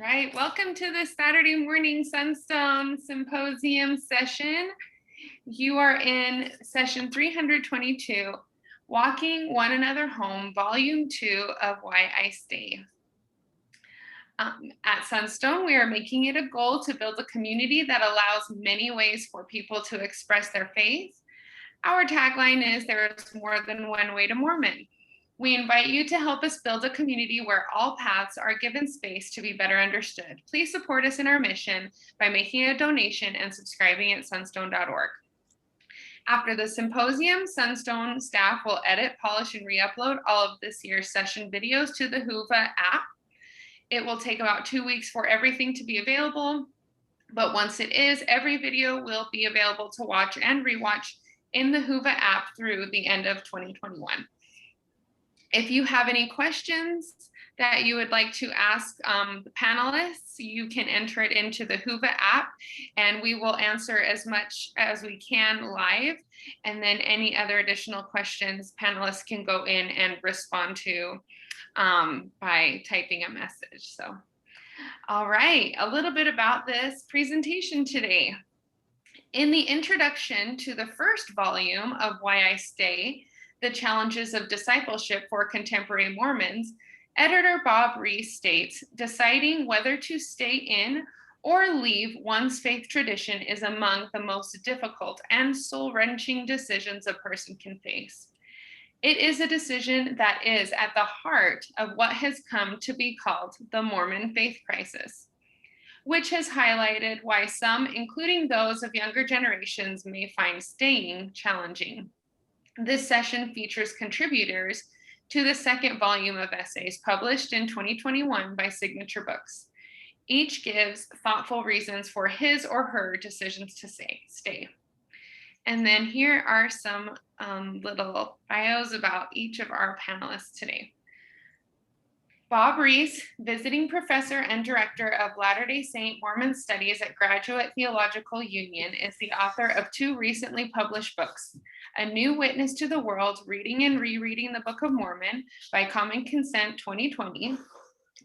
Right, welcome to the Saturday morning Sunstone Symposium session. You are in session 322, Walking One Another Home, Volume 2 of Why I Stay. At Sunstone, we are making it a goal to build a community that allows many ways for people to express their faith. Our tagline is, "There is more than one way to Mormon." We invite you to help us build a community where all paths are given space to be better understood. Please support us in our mission by making a donation and subscribing at sunstone.org. After the symposium, Sunstone staff will edit, polish, and re-upload all of this year's session videos to the Whova app. It will take about 2 weeks for everything to be available, but once it is, every video will be available to watch and rewatch in the Whova app through the end of 2021. If you have any questions that you would like to ask the panelists, you can enter it into the Whova app and we will answer as much as we can live. And then any other additional questions, panelists can go in and respond to by typing a message. So, all right, a little bit about this presentation today. In the introduction to the first volume of Why I Stay, The Challenges of Discipleship for Contemporary Mormons, editor Bob Rees states, deciding whether to stay in or leave one's faith tradition is among the most difficult and soul-wrenching decisions a person can face. It is a decision that is at the heart of what has come to be called the Mormon faith crisis, which has highlighted why some, including those of younger generations, may find staying challenging. This session features contributors to the second volume of essays published in 2021 by Signature Books. Each gives thoughtful reasons for his or her decisions to stay. And then here are some little bios about each of our panelists today. Bob Rees, visiting professor and director of Latter-day Saint Mormon Studies at Graduate Theological Union, is the author of 2 recently published books, A New Witness to the World, Reading and Rereading the Book of Mormon by Common Consent 2020,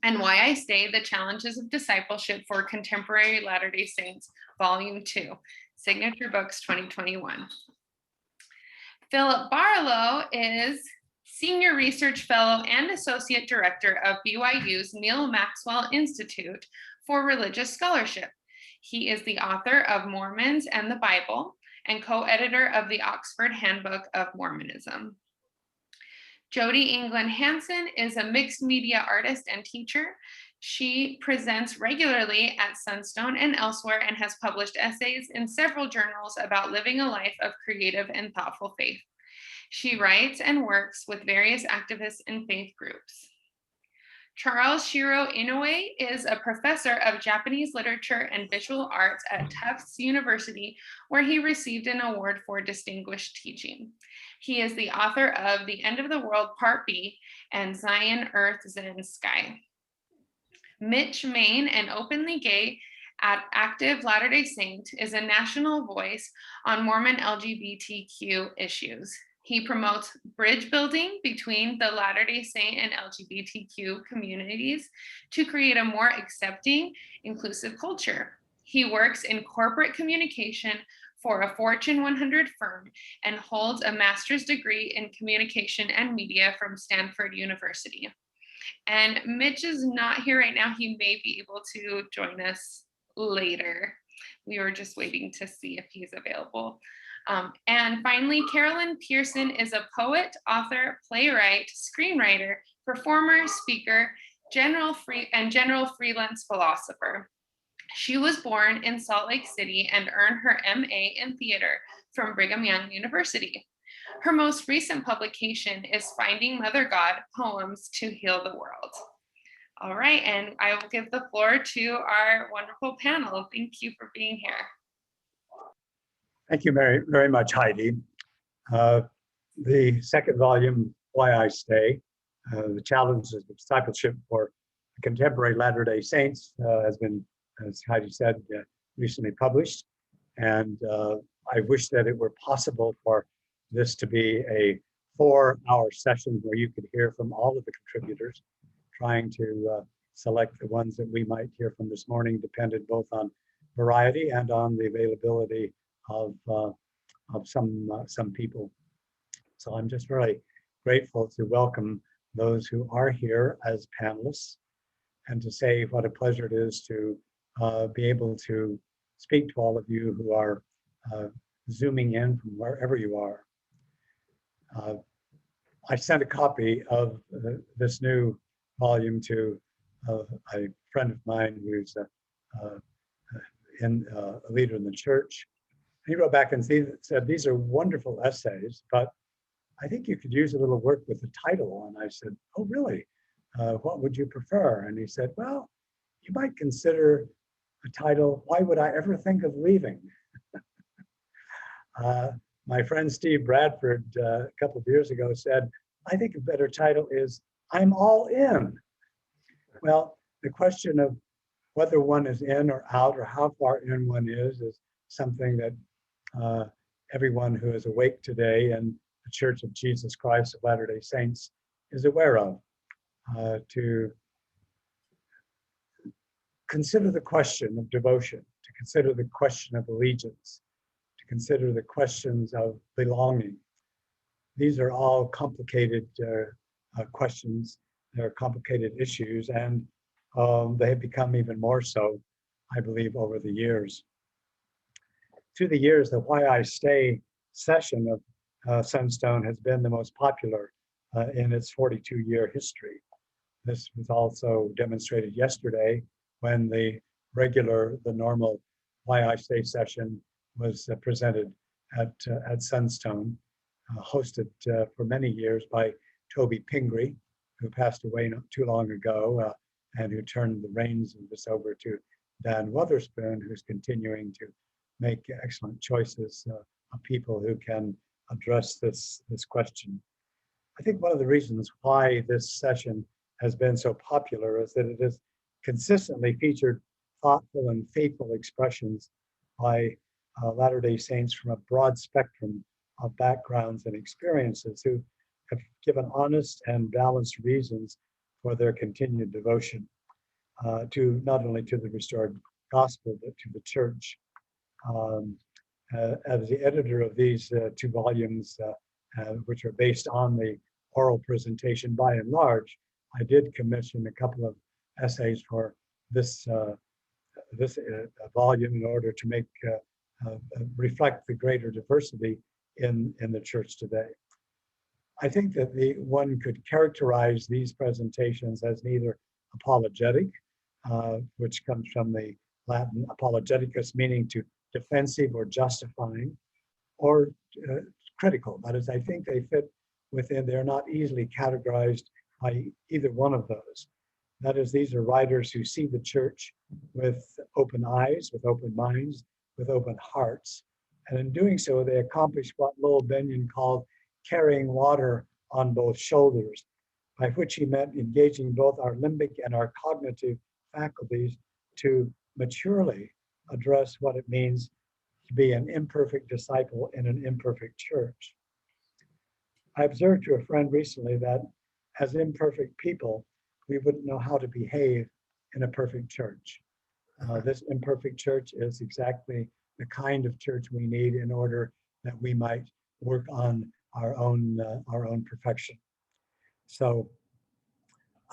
and Why I Stay, The Challenges of Discipleship for Contemporary Latter-day Saints, Volume 2, Signature Books 2021. Philip Barlow is Senior Research Fellow and Associate Director of BYU's Neil Maxwell Institute for Religious Scholarship. He is the author of Mormons and the Bible and co-editor of the Oxford Handbook of Mormonism. Jody England Hansen is a mixed media artist and teacher. She presents regularly at Sunstone and elsewhere and has published essays in several journals about living a life of creative and thoughtful faith. She writes and works with various activists and faith groups. Charles Shiro Inouye is a professor of Japanese literature and visual arts at Tufts University, where he received an award for distinguished teaching. He is the author of The End of the World Part B and Zion, Earth, Zen, Sky. Mitch, Mayne, an openly gay active Latter-day Saint, is a national voice on Mormon LGBTQ issues. He promotes bridge building between the Latter-day Saint and LGBTQ communities to create a more accepting, inclusive culture. He works in corporate communication for a Fortune 100 firm and holds a master's degree in communication and media from Stanford University. And Mitch is not here right now. He may be able to join us later. We were just waiting to see if he's available. And finally, Carolyn Pearson is a poet, author, playwright, screenwriter, performer, speaker, general freelance philosopher. She was born in Salt Lake City and earned her MA in theater from Brigham Young University. Her most recent publication is Finding Mother God, Poems to Heal the World. All right, and I will give the floor to our wonderful panel. Thank you for being here. Thank you very much, Heidi. The second volume, Why I Stay, The Challenges of Discipleship for Contemporary Latter-day Saints, has been, as Heidi said, recently published. And I wish that it were possible for this to be a 4-hour session where you could hear from all of the contributors trying to select the ones that we might hear from this morning, depended both on variety and on the availability of some people. So I'm just really grateful to welcome those who are here as panelists, and to say what a pleasure it is to be able to speak to all of you who are zooming in from wherever you are. I sent a copy of this new volume to a friend of mine who's a leader in the church. He wrote back and said, these are wonderful essays, but I think you could use a little work with the title. And I said, oh, really? What would you prefer? And he said, well, you might consider a title, Why Would I Ever Think of Leaving? My friend Steve Bradford a couple of years ago said, I think a better title is I'm All In. Well, the question of whether one is in or out, or how far in one is something that everyone who is awake today in the Church of Jesus Christ of Latter-day Saints is aware of. To consider the question of devotion, to consider the question of allegiance, to consider the questions of belonging. These are all complicated questions. They're complicated issues, and they have become even more so, I believe, over the years. Through the years, the Why I Stay session of Sunstone has been the most popular in its 42-year history. This was also demonstrated yesterday when the normal Why I Stay session was presented at Sunstone, hosted for many years by Toby Pingree, who passed away not too long ago, and who turned the reins of this over to Dan Wotherspoon, who's continuing to make excellent choices of people who can address this question. I think one of the reasons why this session has been so popular is that it has consistently featured thoughtful and faithful expressions by Latter-day Saints from a broad spectrum of backgrounds and experiences who have given honest and balanced reasons for their continued devotion to not only to the restored gospel, but to the church. As the editor of these two volumes, which are based on the oral presentation by and large, I did commission a couple of essays for this volume in order to make reflect the greater diversity in the church today. I think that one could characterize these presentations as neither apologetic, which comes from the Latin apologeticus, meaning to defensive or justifying, or critical. That is, I think they fit within, they're not easily categorized by either one of those. That is, these are writers who see the church with open eyes, with open minds, with open hearts. And in doing so, they accomplish what Lowell Benyon called carrying water on both shoulders, by which he meant engaging both our limbic and our cognitive faculties to maturely address what it means to be an imperfect disciple in an imperfect church. I observed to a friend recently that as imperfect people, we wouldn't know how to behave in a perfect church. This imperfect church is exactly the kind of church we need in order that we might work on our own perfection. So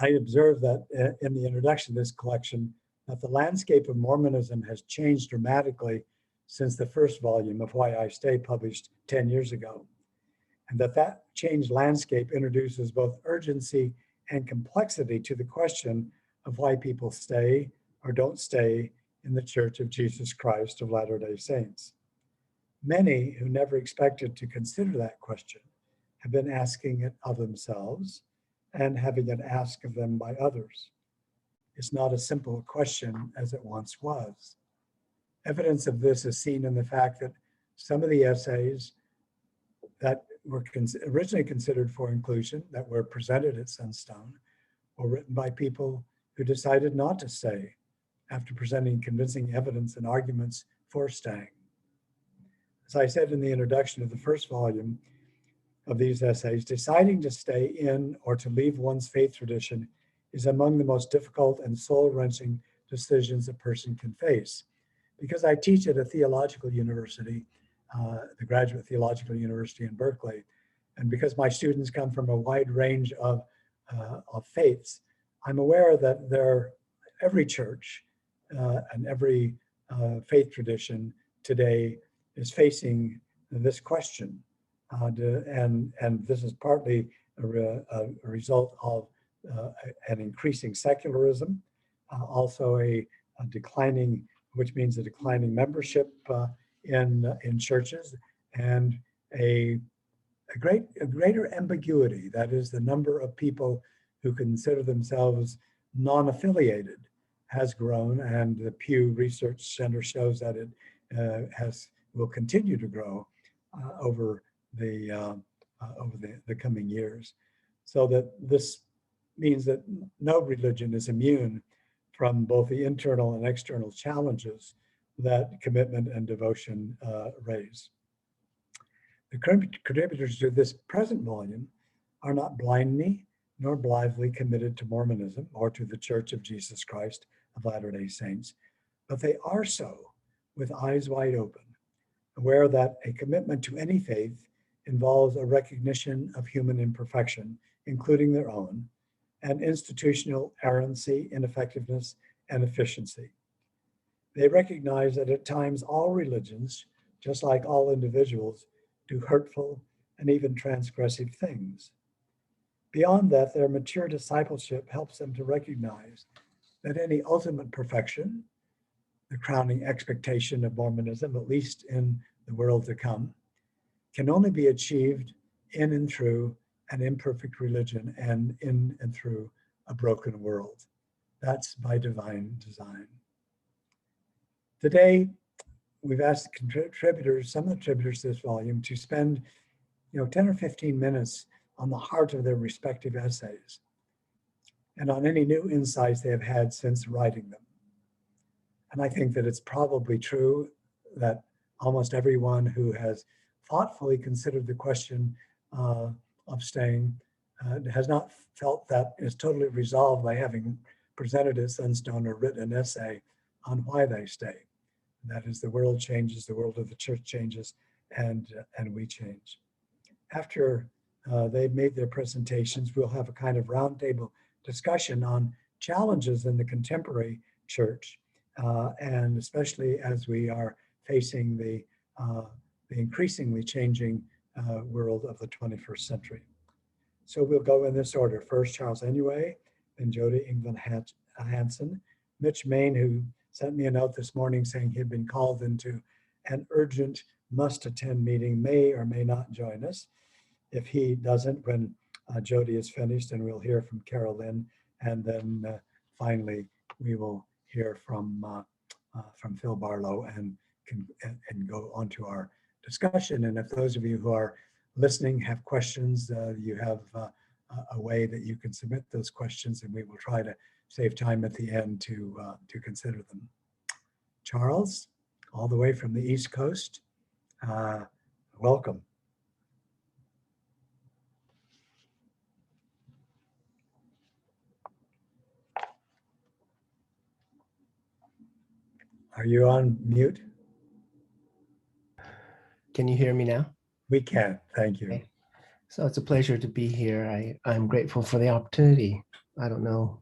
I observed that in the introduction to this collection, that the landscape of Mormonism has changed dramatically since the first volume of Why I Stay, published 10 years ago. And that changed landscape introduces both urgency and complexity to the question of why people stay or don't stay in the Church of Jesus Christ of Latter-day Saints. Many who never expected to consider that question have been asking it of themselves and having it asked of them by others. It's not a simple question as it once was. Evidence of this is seen in the fact that some of the essays that were originally considered for inclusion, that were presented at Sunstone, were written by people who decided not to stay after presenting convincing evidence and arguments for staying. As I said in the introduction of the first volume of these essays, deciding to stay in or to leave one's faith tradition is among the most difficult and soul-wrenching decisions a person can face. Because I teach at a theological university, the Graduate Theological University in Berkeley, and because my students come from a wide range of faiths, I'm aware that every church and every faith tradition today is facing this question. And this is partly a result of an increasing secularism, also a declining, which means a declining membership in churches, and a greater ambiguity. That is, the number of people who consider themselves non-affiliated has grown, and the Pew Research Center shows that it will continue to grow over the coming years. So that this means that no religion is immune from both the internal and external challenges that commitment and devotion raise. The contributors to this present volume are not blindly nor blithely committed to Mormonism or to the Church of Jesus Christ of Latter-day Saints, but they are so with eyes wide open, aware that a commitment to any faith involves a recognition of human imperfection, including their own, and institutional errancy, ineffectiveness, and efficiency. They recognize that at times all religions, just like all individuals, do hurtful and even transgressive things. Beyond that, their mature discipleship helps them to recognize that any ultimate perfection, the crowning expectation of Mormonism, at least in the world to come, can only be achieved in and through an imperfect religion and in and through a broken world. That's by divine design. Today, we've asked some of the contributors to this volume to spend 10 or 15 minutes on the heart of their respective essays and on any new insights they have had since writing them. And I think that it's probably true that almost everyone who has thoughtfully considered the question of staying has not felt that it's totally resolved by having presented at Sunstone or written an essay on why they stay. That is, the world changes, the world of the church changes, and we change. After they've made their presentations, we'll have a kind of roundtable discussion on challenges in the contemporary church, and especially as we are facing the increasingly changing world of the 21st century. So we'll go in this order. First, Charles Inouye, then Jody Hansen, Mitch Mayne, who sent me a note this morning saying he'd been called into an urgent must-attend meeting, may or may not join us. If he doesn't, when Jody is finished, and we'll hear from Lynn, and then finally we will hear from Phil Barlow and go on to our discussion. And if those of you who are listening have questions, you have a way that you can submit those questions, and we will try to save time at the end to consider them. Charles, all the way from the East Coast, welcome. Are you on mute? Can you hear me now? We can, thank you. Okay. So it's a pleasure to be here. I'm grateful for the opportunity. I don't know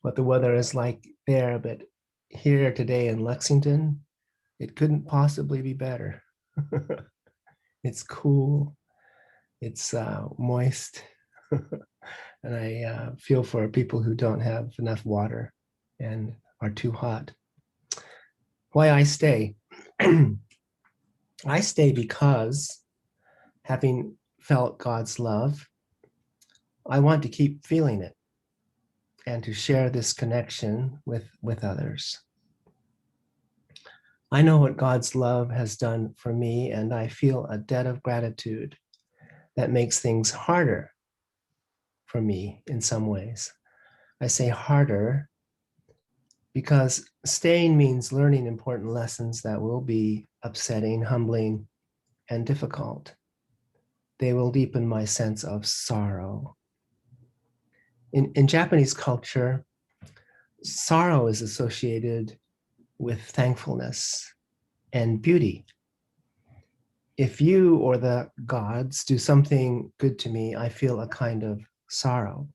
what the weather is like there, but here today in Lexington, it couldn't possibly be better. It's cool, it's moist, and I feel for people who don't have enough water and are too hot. Why I stay? I stay because, having felt God's love, I want to keep feeling it and to share this connection with others. I know what God's love has done for me, and I feel a debt of gratitude that makes things harder for me in some ways. I say harder because staying means learning important lessons that will be upsetting, humbling, and difficult. They will deepen my sense of sorrow. In Japanese culture, sorrow is associated with thankfulness and beauty. If you or the gods do something good to me, I feel a kind of sorrow.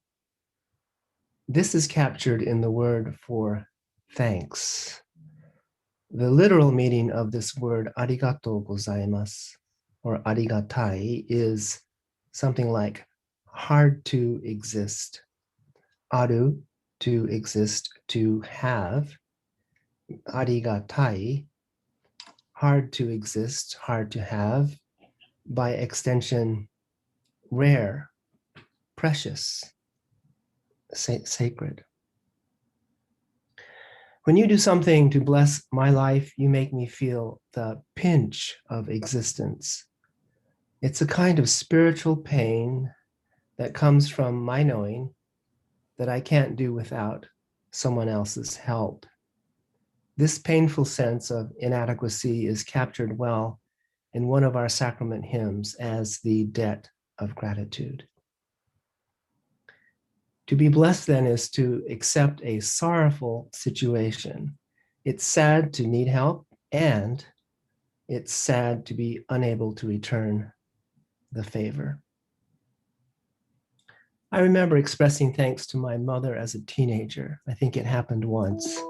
This is captured in the word for thanks. The literal meaning of this word arigatou gozaimasu or arigatai is something like hard to exist. Aru, to exist, to have. Arigatai, hard to exist, hard to have. By extension, rare, precious, sacred. When you do something to bless my life, you make me feel the pinch of existence. It's a kind of spiritual pain that comes from my knowing that I can't do without someone else's help. This painful sense of inadequacy is captured well in one of our sacrament hymns as the debt of gratitude. To be blessed then is to accept a sorrowful situation. It's sad to need help, and it's sad to be unable to return the favor. I remember expressing thanks to my mother as a teenager. I think it happened once.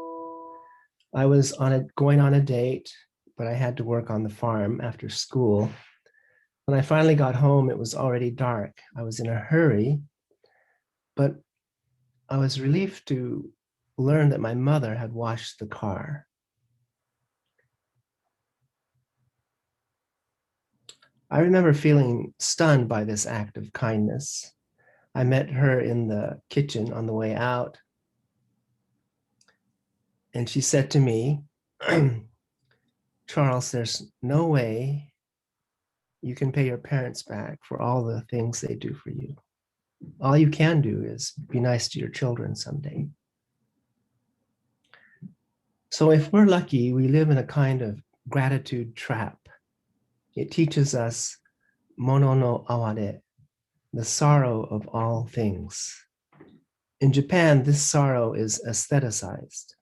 I was going on a date, but I had to work on the farm after school. When I finally got home, it was already dark. I was in a hurry, but I was relieved to learn that my mother had washed the car. I remember feeling stunned by this act of kindness. I met her in the kitchen on the way out, and she said to me, Charles, there's no way you can pay your parents back for all the things they do for you. All you can do is be nice to your children someday. So if we're lucky, we live in a kind of gratitude trap. It teaches us mono no aware, the sorrow of all things. In Japan, this sorrow is aestheticized.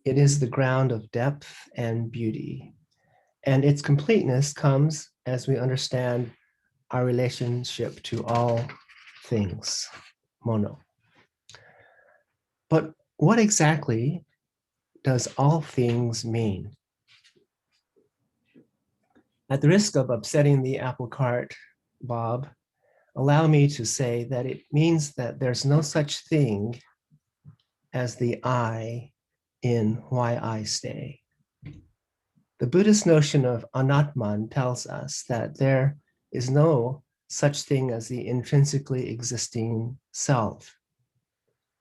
It is the ground of depth and beauty, and its completeness comes as we understand our relationship to all things, mono. But what exactly does all things mean? At the risk of upsetting the apple cart, Bob, allow me to say that it means that there's no such thing as the I in why I stay. The Buddhist notion of anatman tells us that there is no such thing as the intrinsically existing self.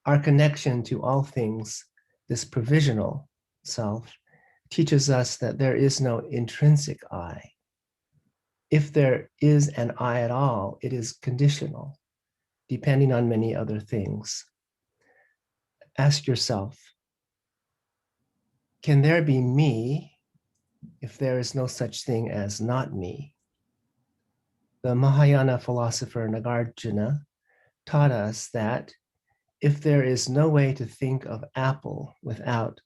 Our connection to all things, this provisional self, teaches us that there is no intrinsic I. If there is an I at all, it is conditional, depending on many other things. Ask yourself, can there be me if there is no such thing as not me? The Mahayana philosopher Nagarjuna taught us that if there is no way to think of apple without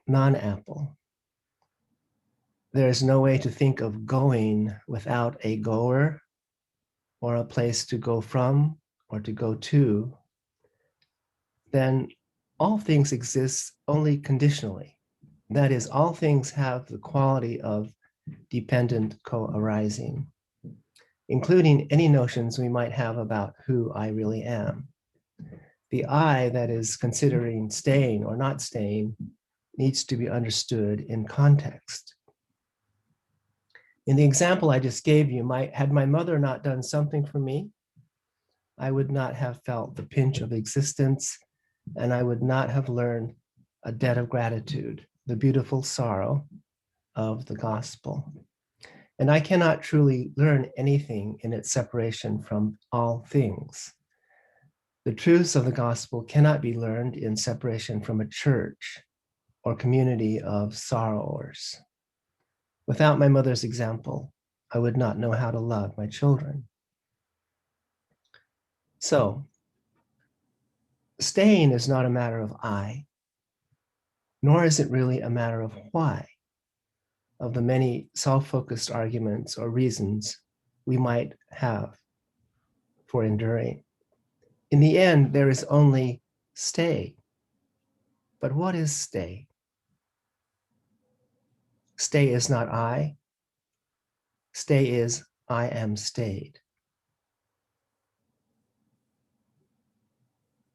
non-apple, there is no way to think of going without a goer or a place to go from or to go to, then all things exist only conditionally. That is, all things have the quality of dependent co-arising, including any notions we might have about who I really am. The I that is considering staying or not staying needs to be understood in context. In the example I just gave you, had my mother not done something for me, I would not have felt the pinch of existence, and I would not have learned a debt of gratitude, the beautiful sorrow of the gospel. And I cannot truly learn anything in its separation from all things. The truths of the gospel cannot be learned in separation from a church or community of sorrowers. Without my mother's example, I would not know how to love my children. So, staying is not a matter of I, nor is it really a matter of why, of the many self-focused arguments or reasons we might have for enduring. In the end, there is only stay. But what is stay? Stay is not I. Stay is I am stayed.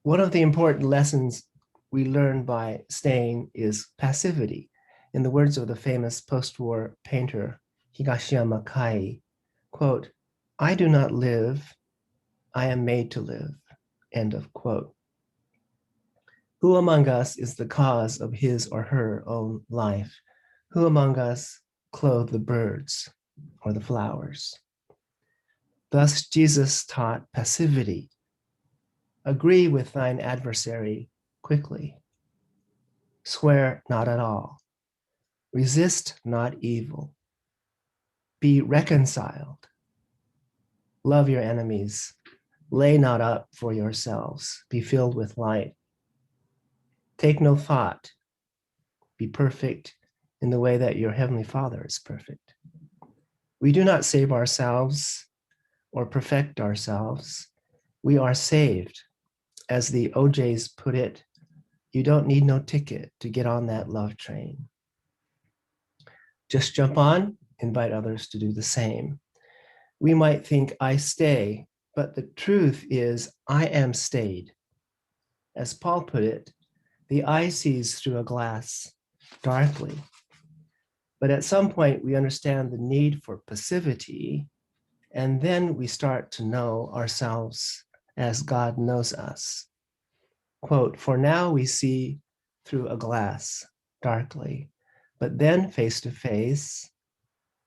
One of the important lessons we learn by staying is passivity. In the words of the famous post-war painter Higashiyama Kai, quote, "I do not live, I am made to live," end of quote. Who among us is the cause of his or her own life? Who among us clothe the birds or the flowers? Thus Jesus taught passivity. Agree with thine adversary quickly. Swear not at all. Resist not evil. Be reconciled. Love your enemies. Lay not up for yourselves. Be filled with light. Take no thought. Be perfect in the way that your heavenly Father is perfect. We do not save ourselves or perfect ourselves. We are saved. As the OJs put it, you don't need no ticket to get on that love train. Just jump on, invite others to do the same. We might think I stay, but the truth is I am stayed. As Paul put it, the eye sees through a glass darkly. But at some point we understand the need for passivity, and then we start to know ourselves as God knows us. Quote, "For now we see through a glass darkly, but then face to face.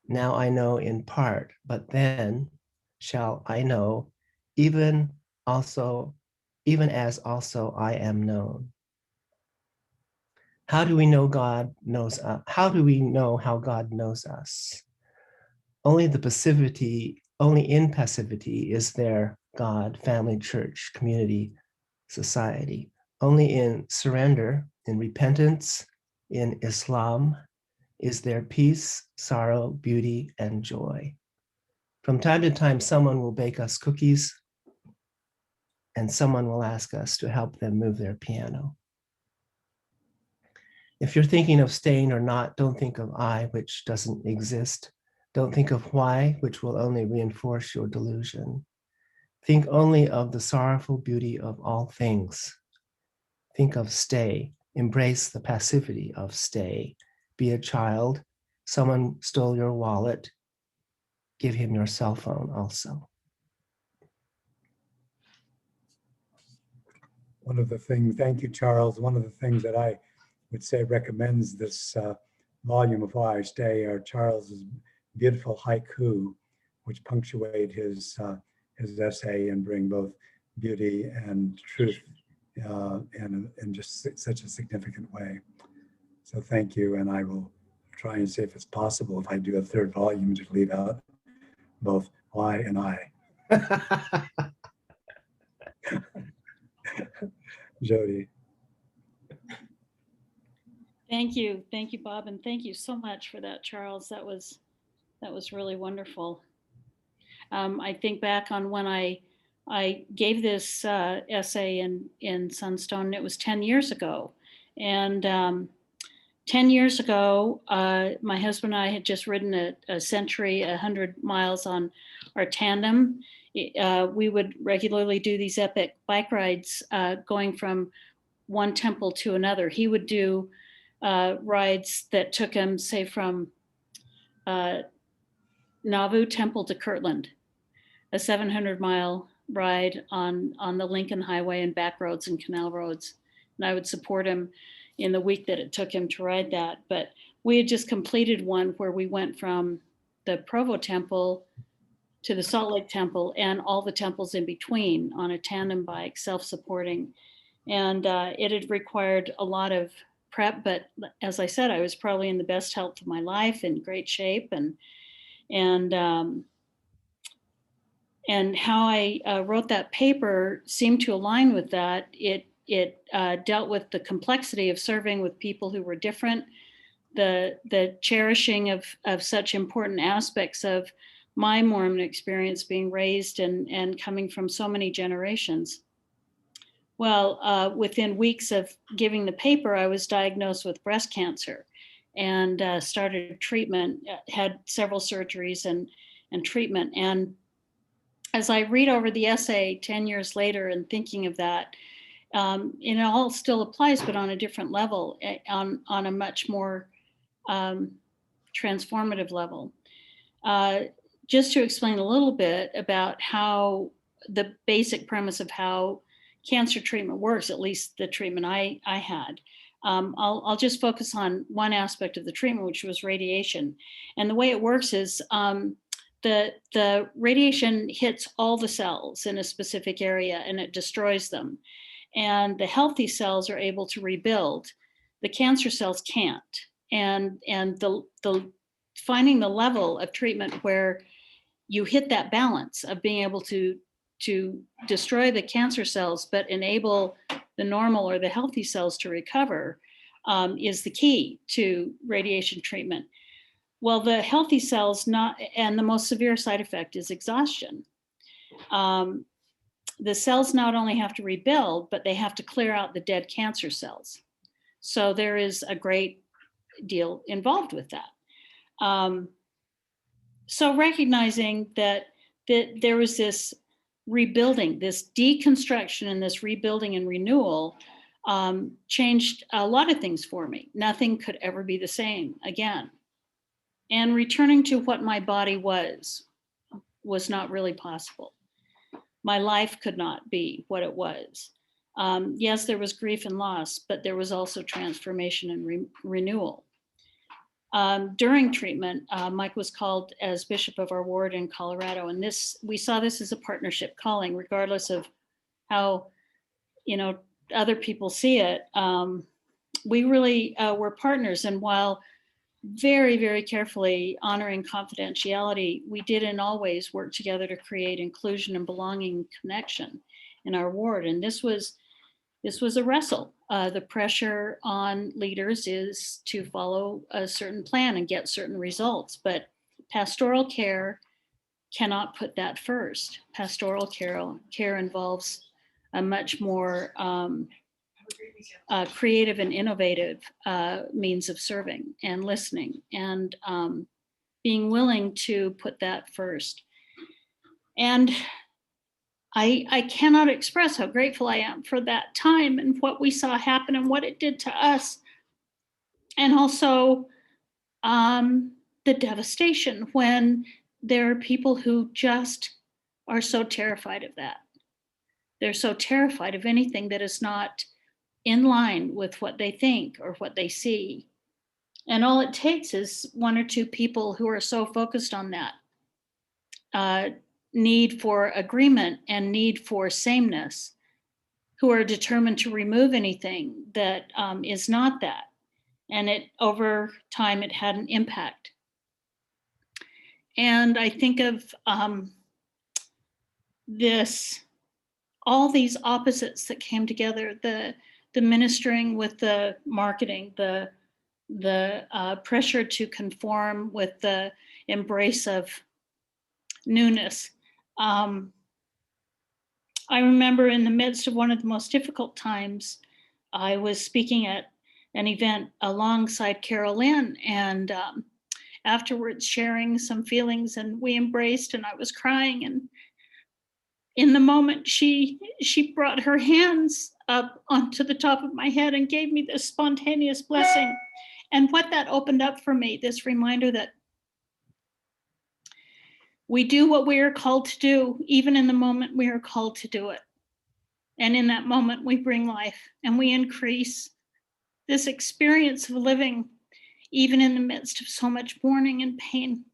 Now I know in part, but then shall I know, even as also I am known." How do we know God knows us? How do we know how God knows us? Only in passivity is there God, family, church, community, society. Only in surrender, in repentance, in Islam, is there peace, sorrow, beauty, and joy. From time to time, someone will bake us cookies, and someone will ask us to help them move their piano. If you're thinking of staying or not, don't think of I, which doesn't exist. Don't think of why, which will only reinforce your delusion. Think only of the sorrowful beauty of all things. Think of stay. Embrace the passivity of stay. Be a child. Someone stole your wallet. Give him your cell phone also. One of the things, thank you, Charles. One of the things that I would say recommends this volume of Why I Stay are Charles's beautiful haiku, which punctuate his essay and bring both beauty and truth in just such a significant way. So thank you, and I will try and see if it's possible, if I do a third volume, to leave out both I and I. Jody. Thank you, Bob, and thank you so much for that, Charles. That was really wonderful. I think back on when I gave this essay in Sunstone. It was 10 years ago, and 10 years ago, my husband and I had just ridden a century, 100 miles on our tandem. We would regularly do these epic bike rides, going from one temple to another. He would do rides that took him, say, from Nauvoo Temple to Kirtland, a 700-mile ride on the Lincoln Highway and back roads and canal roads. And I would support him in the week that it took him to ride that. But we had just completed one where we went from the Provo Temple to the Salt Lake Temple and all the temples in between on a tandem bike, self-supporting. And it had required a lot of prep, but as I said, I was probably in the best health of my life, in great shape, and how I wrote that paper seemed to align with that. It dealt with the complexity of serving with people who were different, the cherishing of such important aspects of my Mormon experience, being raised and coming from so many generations. Well, within weeks of giving the paper, I was diagnosed with breast cancer and started treatment, had several surgeries and treatment. And as I read over the essay 10 years later and thinking of that, it all still applies, but on a different level, on a much more transformative level. Just to explain a little bit about how the basic premise of how cancer treatment works, at least the treatment I had. I'll just focus on one aspect of the treatment, which was radiation. And the way it works is the radiation hits all the cells in a specific area and it destroys them. And the healthy cells are able to rebuild. The cancer cells can't. And the finding the level of treatment where you hit that balance of being able to destroy the cancer cells, but enable the normal or the healthy cells to recover is the key to radiation treatment. Well, the healthy cells and the most severe side effect is exhaustion. The cells not only have to rebuild, but they have to clear out the dead cancer cells. So there is a great deal involved with that. So recognizing that there was this rebuilding, this deconstruction and this rebuilding and renewal changed a lot of things for me. Nothing could ever be the same again. And returning to what my body was not really possible. My life could not be what it was. Yes, there was grief and loss, but there was also transformation and renewal. During treatment, Mike was called as bishop of our ward in Colorado, and we saw this as a partnership calling, regardless of how other people see it. We really were partners, and while very, very carefully honoring confidentiality, we did in all ways work together to create inclusion and belonging and connection in our ward. And this was a wrestle. The pressure on leaders is to follow a certain plan and get certain results, but pastoral care cannot put that first. Pastoral care involves a much more creative and innovative means of serving and listening and being willing to put that first. And I cannot express how grateful I am for that time and what we saw happen and what it did to us. And also the devastation when there are people who just are so terrified of that. They're so terrified of anything that is not in line with what they think or what they see. And all it takes is one or two people who are so focused on that need for agreement and need for sameness, who are determined to remove anything that is not that. And over time, it had an impact. And I think of all these opposites that came together, the ministering with the marketing, the pressure to conform with the embrace of newness. I remember in the midst of one of the most difficult times, I was speaking at an event alongside Lynn, and afterwards sharing some feelings, and we embraced, and I was crying, and in the moment she brought her hands up onto the top of my head and gave me this spontaneous blessing. And what that opened up for me, this reminder that we do what we are called to do, even in the moment we are called to do it. And in that moment, we bring life and we increase this experience of living, even in the midst of so much mourning and pain.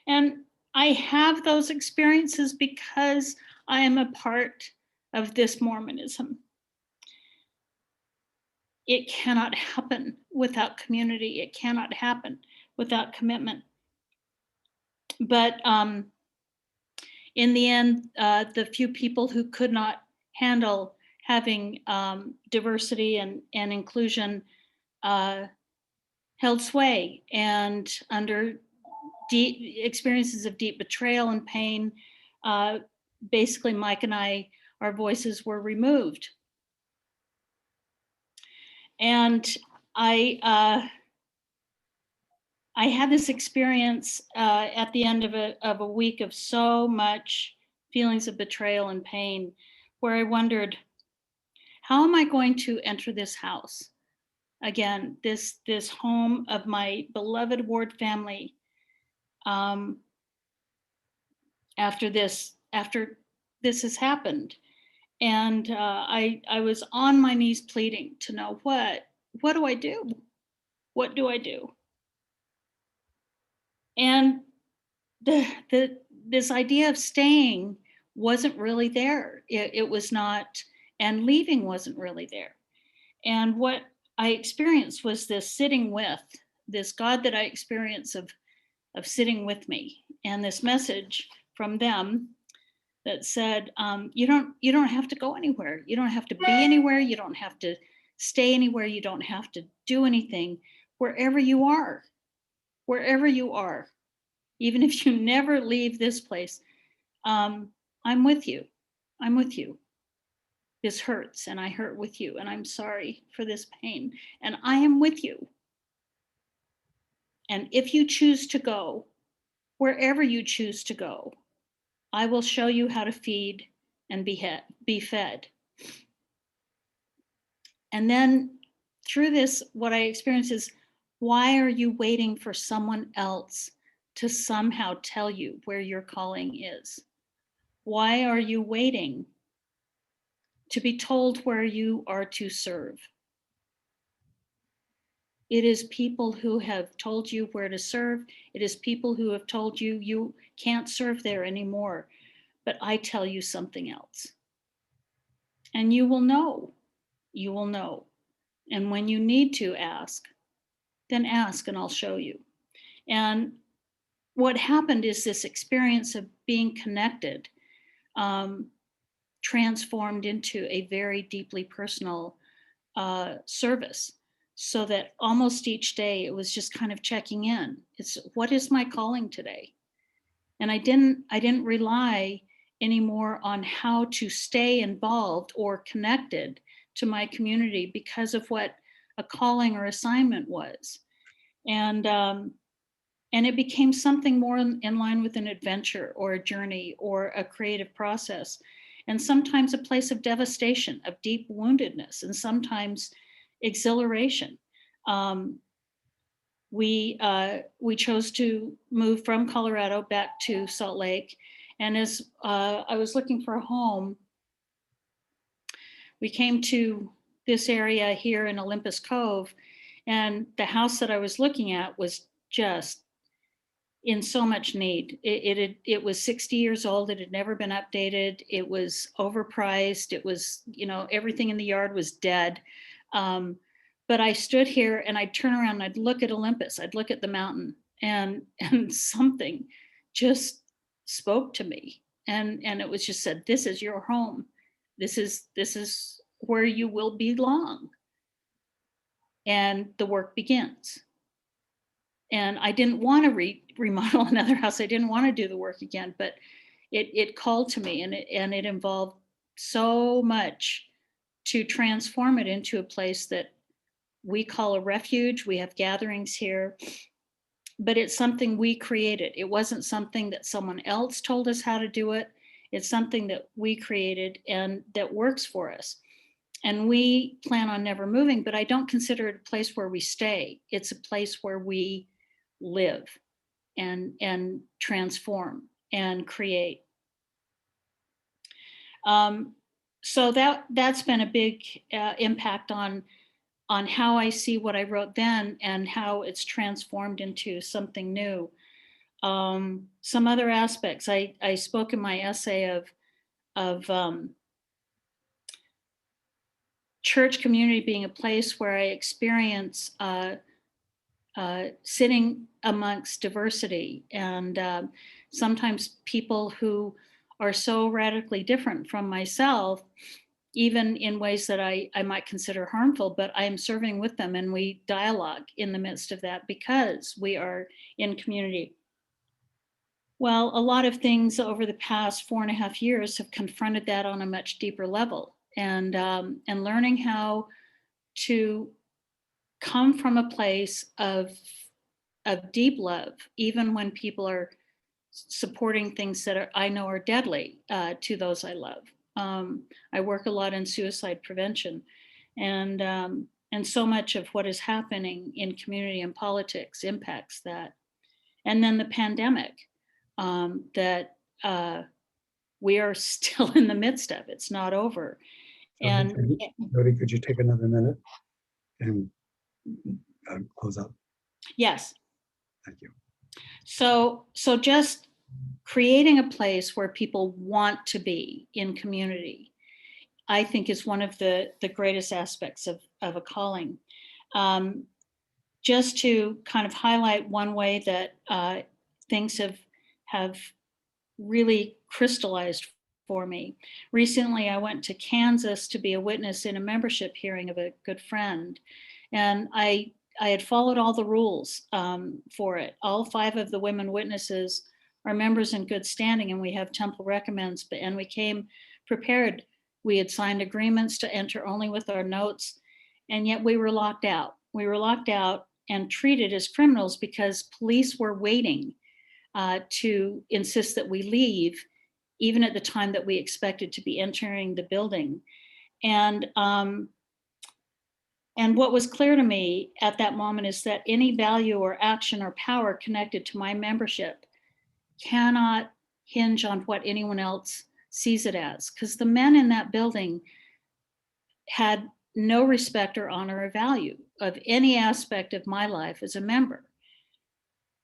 And I have those experiences because I am a part of this Mormonism. It cannot happen without community. It cannot happen without commitment. But in the end, the few people who could not handle having diversity and inclusion held sway, and under deep experiences of deep betrayal and pain, basically Mike and I, our voices were removed. And I had this experience at the end of a week of so much feelings of betrayal and pain, where I wondered, how am I going to enter this house? Again, this home of my beloved Ward family, after this has happened. And I was on my knees pleading to know, what do I do? What do I do? And this idea of staying wasn't really there. It was not, and leaving wasn't really there. And what I experienced was this sitting with, this God that I experienced of sitting with me, and this message from them that said, you don't have to go anywhere. You don't have to be anywhere. You don't have to stay anywhere. You don't have to do anything. Wherever you are, even if you never leave this place, I'm with you. I'm with you. This hurts, and I hurt with you, and I'm sorry for this pain, and I am with you. And if you choose to go, wherever you choose to go, I will show you how to feed and be fed. And then through this, what I experience is, why are you waiting for someone else to somehow tell you where your calling is? Why are you waiting to be told where you are to serve? It is people who have told you where to serve. It is people who have told you you can't serve there anymore. But I tell you something else. And you will know. You will know. And when you need to ask, then ask and I'll show you. And what happened is this experience of being connected transformed into a very deeply personal service, so that almost each day it was just kind of checking in. It's, what is my calling today? And I didn't rely anymore on how to stay involved or connected to my community because of what a calling or assignment was. And it became something more in line with an adventure or a journey or a creative process. And sometimes a place of devastation, of deep woundedness, and sometimes exhilaration. We chose to move from Colorado back to Salt Lake. And as I was looking for a home, we came to this area here in Olympus Cove, and the house that I was looking at was just in so much need. It was 60 years old. It had never been updated. It was overpriced. It was, everything in the yard was dead. But I stood here and I'd turn around and I'd look at Olympus. I'd look at the mountain, and something just spoke to me. And it was just said, this is your home. This is where you will belong. And the work begins. And I didn't want to remodel another house. I didn't want to do the work again, but it called to me, and it involved so much to transform it into a place that we call a refuge. We have gatherings here, but it's something we created. It wasn't something that someone else told us how to do it. It's something that we created and that works for us. And we plan on never moving, but I don't consider it a place where we stay. It's a place where we live and transform and create. So that's been a big impact on how I see what I wrote then and how it's transformed into something new. Some other aspects, I spoke in my essay of church community being a place where I experience sitting amongst diversity, and sometimes people who are so radically different from myself even in ways that I might consider harmful, but I am serving with them, and we dialogue in the midst of that because we are in community. Well, a lot of things over the past 4.5 years have confronted that on a much deeper level, and learning how to come from a place of deep love, even when people are supporting things that I know are deadly to those I love. I work a lot in suicide prevention, and so much of what is happening in community and politics impacts that. And then the pandemic that we are still in the midst of. It's not over. Jody, could you take another minute and close up? Yes. Thank you. So just creating a place where people want to be in community, I think, is one of the greatest aspects of a calling. Just to kind of highlight one way that things have really crystallized for me. Recently, I went to Kansas to be a witness in a membership hearing of a good friend, and I had followed all the rules for it. All 5 of the women witnesses are members in good standing, and we have temple recommends, and we came prepared. We had signed agreements to enter only with our notes, and yet we were locked out. We were locked out and treated as criminals because police were waiting to insist that we leave, even at the time that we expected to be entering the building. And what was clear to me at that moment is that any value or action or power connected to my membership cannot hinge on what anyone else sees it as, because the men in that building had no respect or honor or value of any aspect of my life as a member.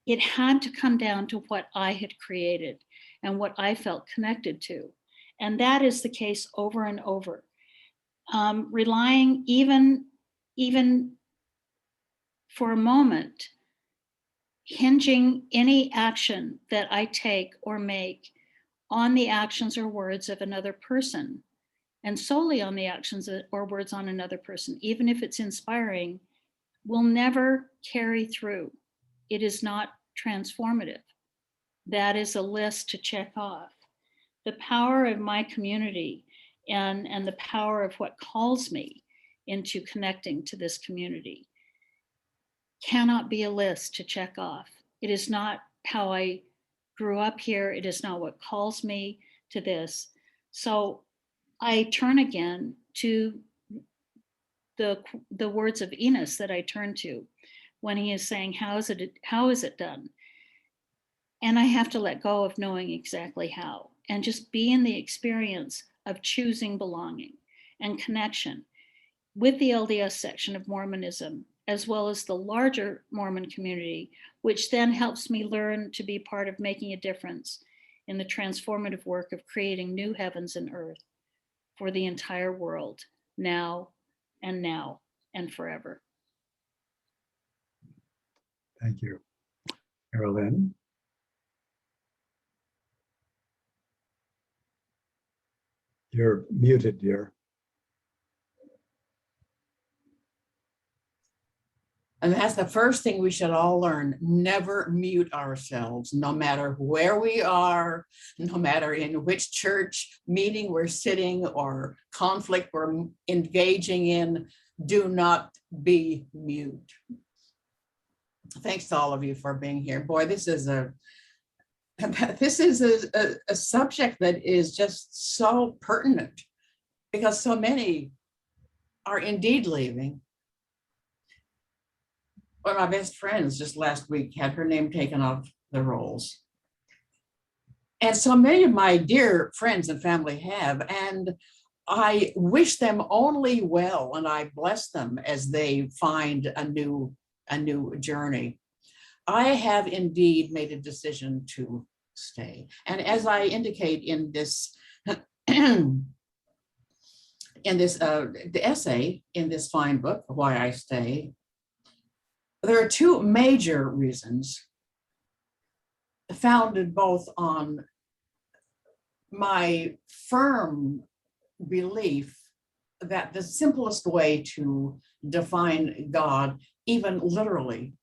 It had to come down to what I had created and what I felt connected to. And that is the case over and over. Relying even for a moment, hinging any action that I take or make on the actions or words of another person, and solely on the actions or words on another person, even if it's inspiring, will never carry through. It is not transformative. That is a list to check off. The power of my community and the power of what calls me into connecting to this community cannot be a list to check off. It is not how I grew up here. It is not what calls me to this. So I turn again to the words of Enos that I turn to when he is saying, how is it done? And I have to let go of knowing exactly how, and just be in the experience of choosing belonging and connection with the LDS section of Mormonism, as well as the larger Mormon community, which then helps me learn to be part of making a difference in the transformative work of creating new heavens and earth for the entire world, now and forever. Thank you. Carolyn? You're muted, dear. And that's the first thing we should all learn. Never mute ourselves, no matter where we are, no matter in which church meeting we're sitting or conflict we're engaging in. Do not be mute. Thanks to all of you for being here. Boy, this is a subject that is just so pertinent, because so many are indeed leaving. One of my best friends just last week had her name taken off the rolls. And so many of my dear friends and family have, and I wish them only well, and I bless them as they find a new journey. I have indeed made a decision to stay. And as I indicate in this the essay in this fine book, Why I Stay, there are 2 major reasons, founded both on my firm belief that the simplest way to define God, even literally,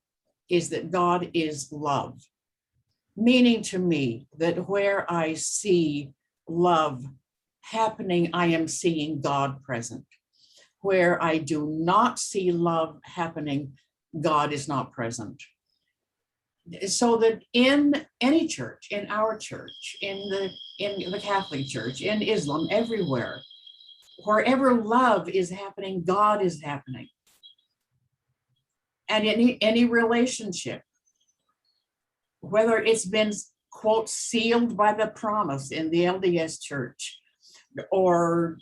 is that God is love. Meaning to me that where I see love happening, I am seeing God present. Where I do not see love happening, God is not present. So that in any church, in our church, in the Catholic Church, in Islam, everywhere, wherever love is happening, God is happening. And any relationship, whether it's been, quote, sealed by the promise in the LDS Church, or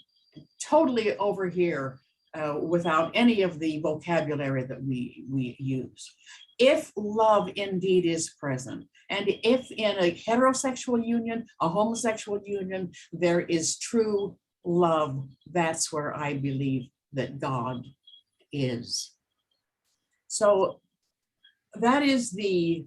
totally over here without any of the vocabulary that we use. If love indeed is present, and if in a heterosexual union, a homosexual union, there is true love, that's where I believe that God is. So that is the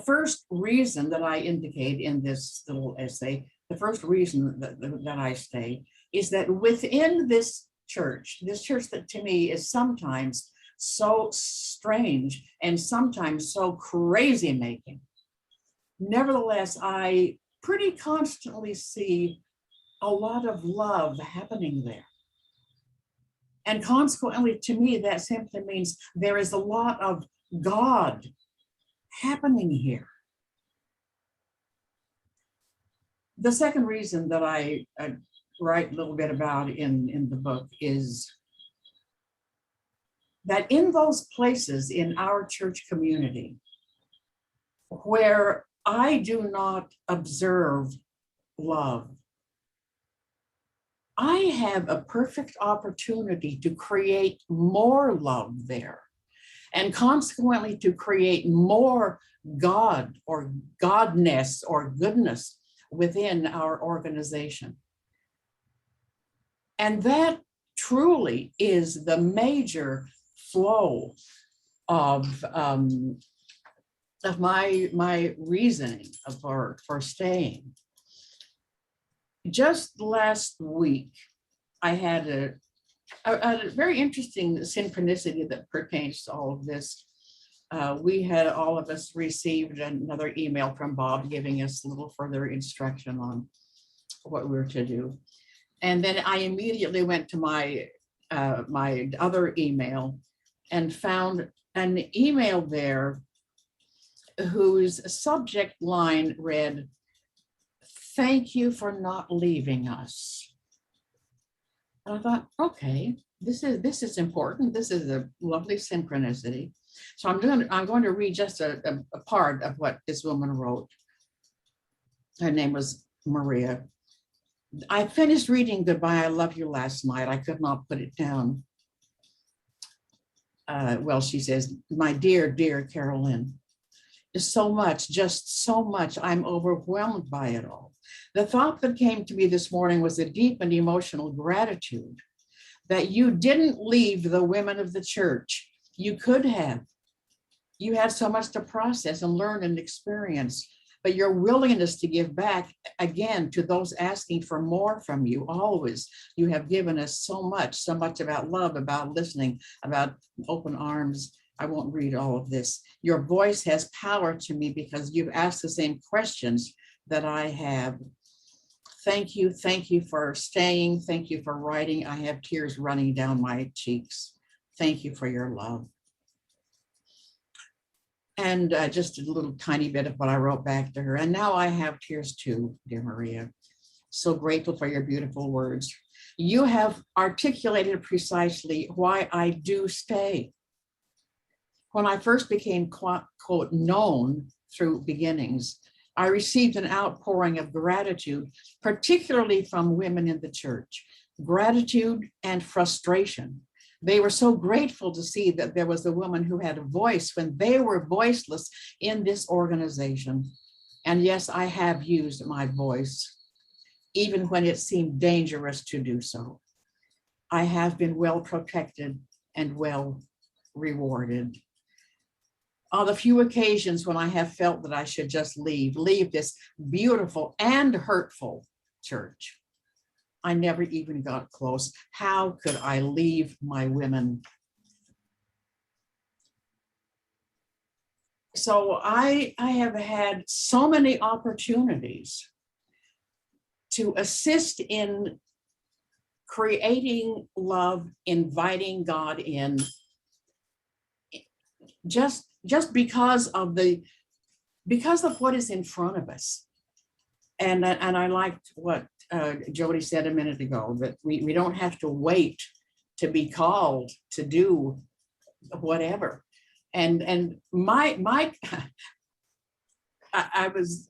first reason that I indicate in this little essay. The first reason that I stay is that within this church that to me is sometimes so strange and sometimes so crazy making, nevertheless, I pretty constantly see a lot of love happening there. And consequently, to me, that simply means there is a lot of God happening here. The second reason that I write a little bit about in the book is that in those places in our church community where I do not observe love, I have a perfect opportunity to create more love there, and consequently to create more God or godness or goodness within our organization. And that truly is the major flow of my reasoning for staying. Just last week, I had a very interesting synchronicity that pertains to all of this. We had all of us received another email from Bob giving us a little further instruction on what we were to do. And then I immediately went to my other email and found an email there whose subject line read, "Thank you for not leaving us." And I thought, okay, this is important. This is a lovely synchronicity. So I'm going to read just a part of what this woman wrote. Her name was Maria. "I finished reading Goodbye, I Love You last night. I could not put it down. Well, she says, my dear Carolyn, so much, just so much. I'm overwhelmed by it all. The thought that came to me this morning was a deep and emotional gratitude that you didn't leave the women of the church. You could have. You had so much to process and learn and experience, but your willingness to give back again to those asking for more from you, always. You have given us so much about love, about listening, about open arms. I won't read all of this. Your voice has power to me because you've asked the same questions that I have. Thank you for staying. Thank you for writing. I have tears running down my cheeks. Thank you for your love." And just a little tiny bit of what I wrote back to her. "And now I have tears too, dear Maria. So grateful for your beautiful words. You have articulated precisely why I do stay. When I first became, quote, known through beginnings, I received an outpouring of gratitude, particularly from women in the church, gratitude and frustration. They were so grateful to see that there was a woman who had a voice when they were voiceless in this organization. And yes, I have used my voice, even when it seemed dangerous to do so. I have been well protected and well rewarded. On the few occasions when I have felt that I should just leave this beautiful and hurtful church, I never even got close. How could I leave my women? So I have had so many opportunities to assist in creating love, inviting God in, just because of what is in front of us. And I liked what Jody said a minute ago, that we don't have to wait to be called to do whatever. And I was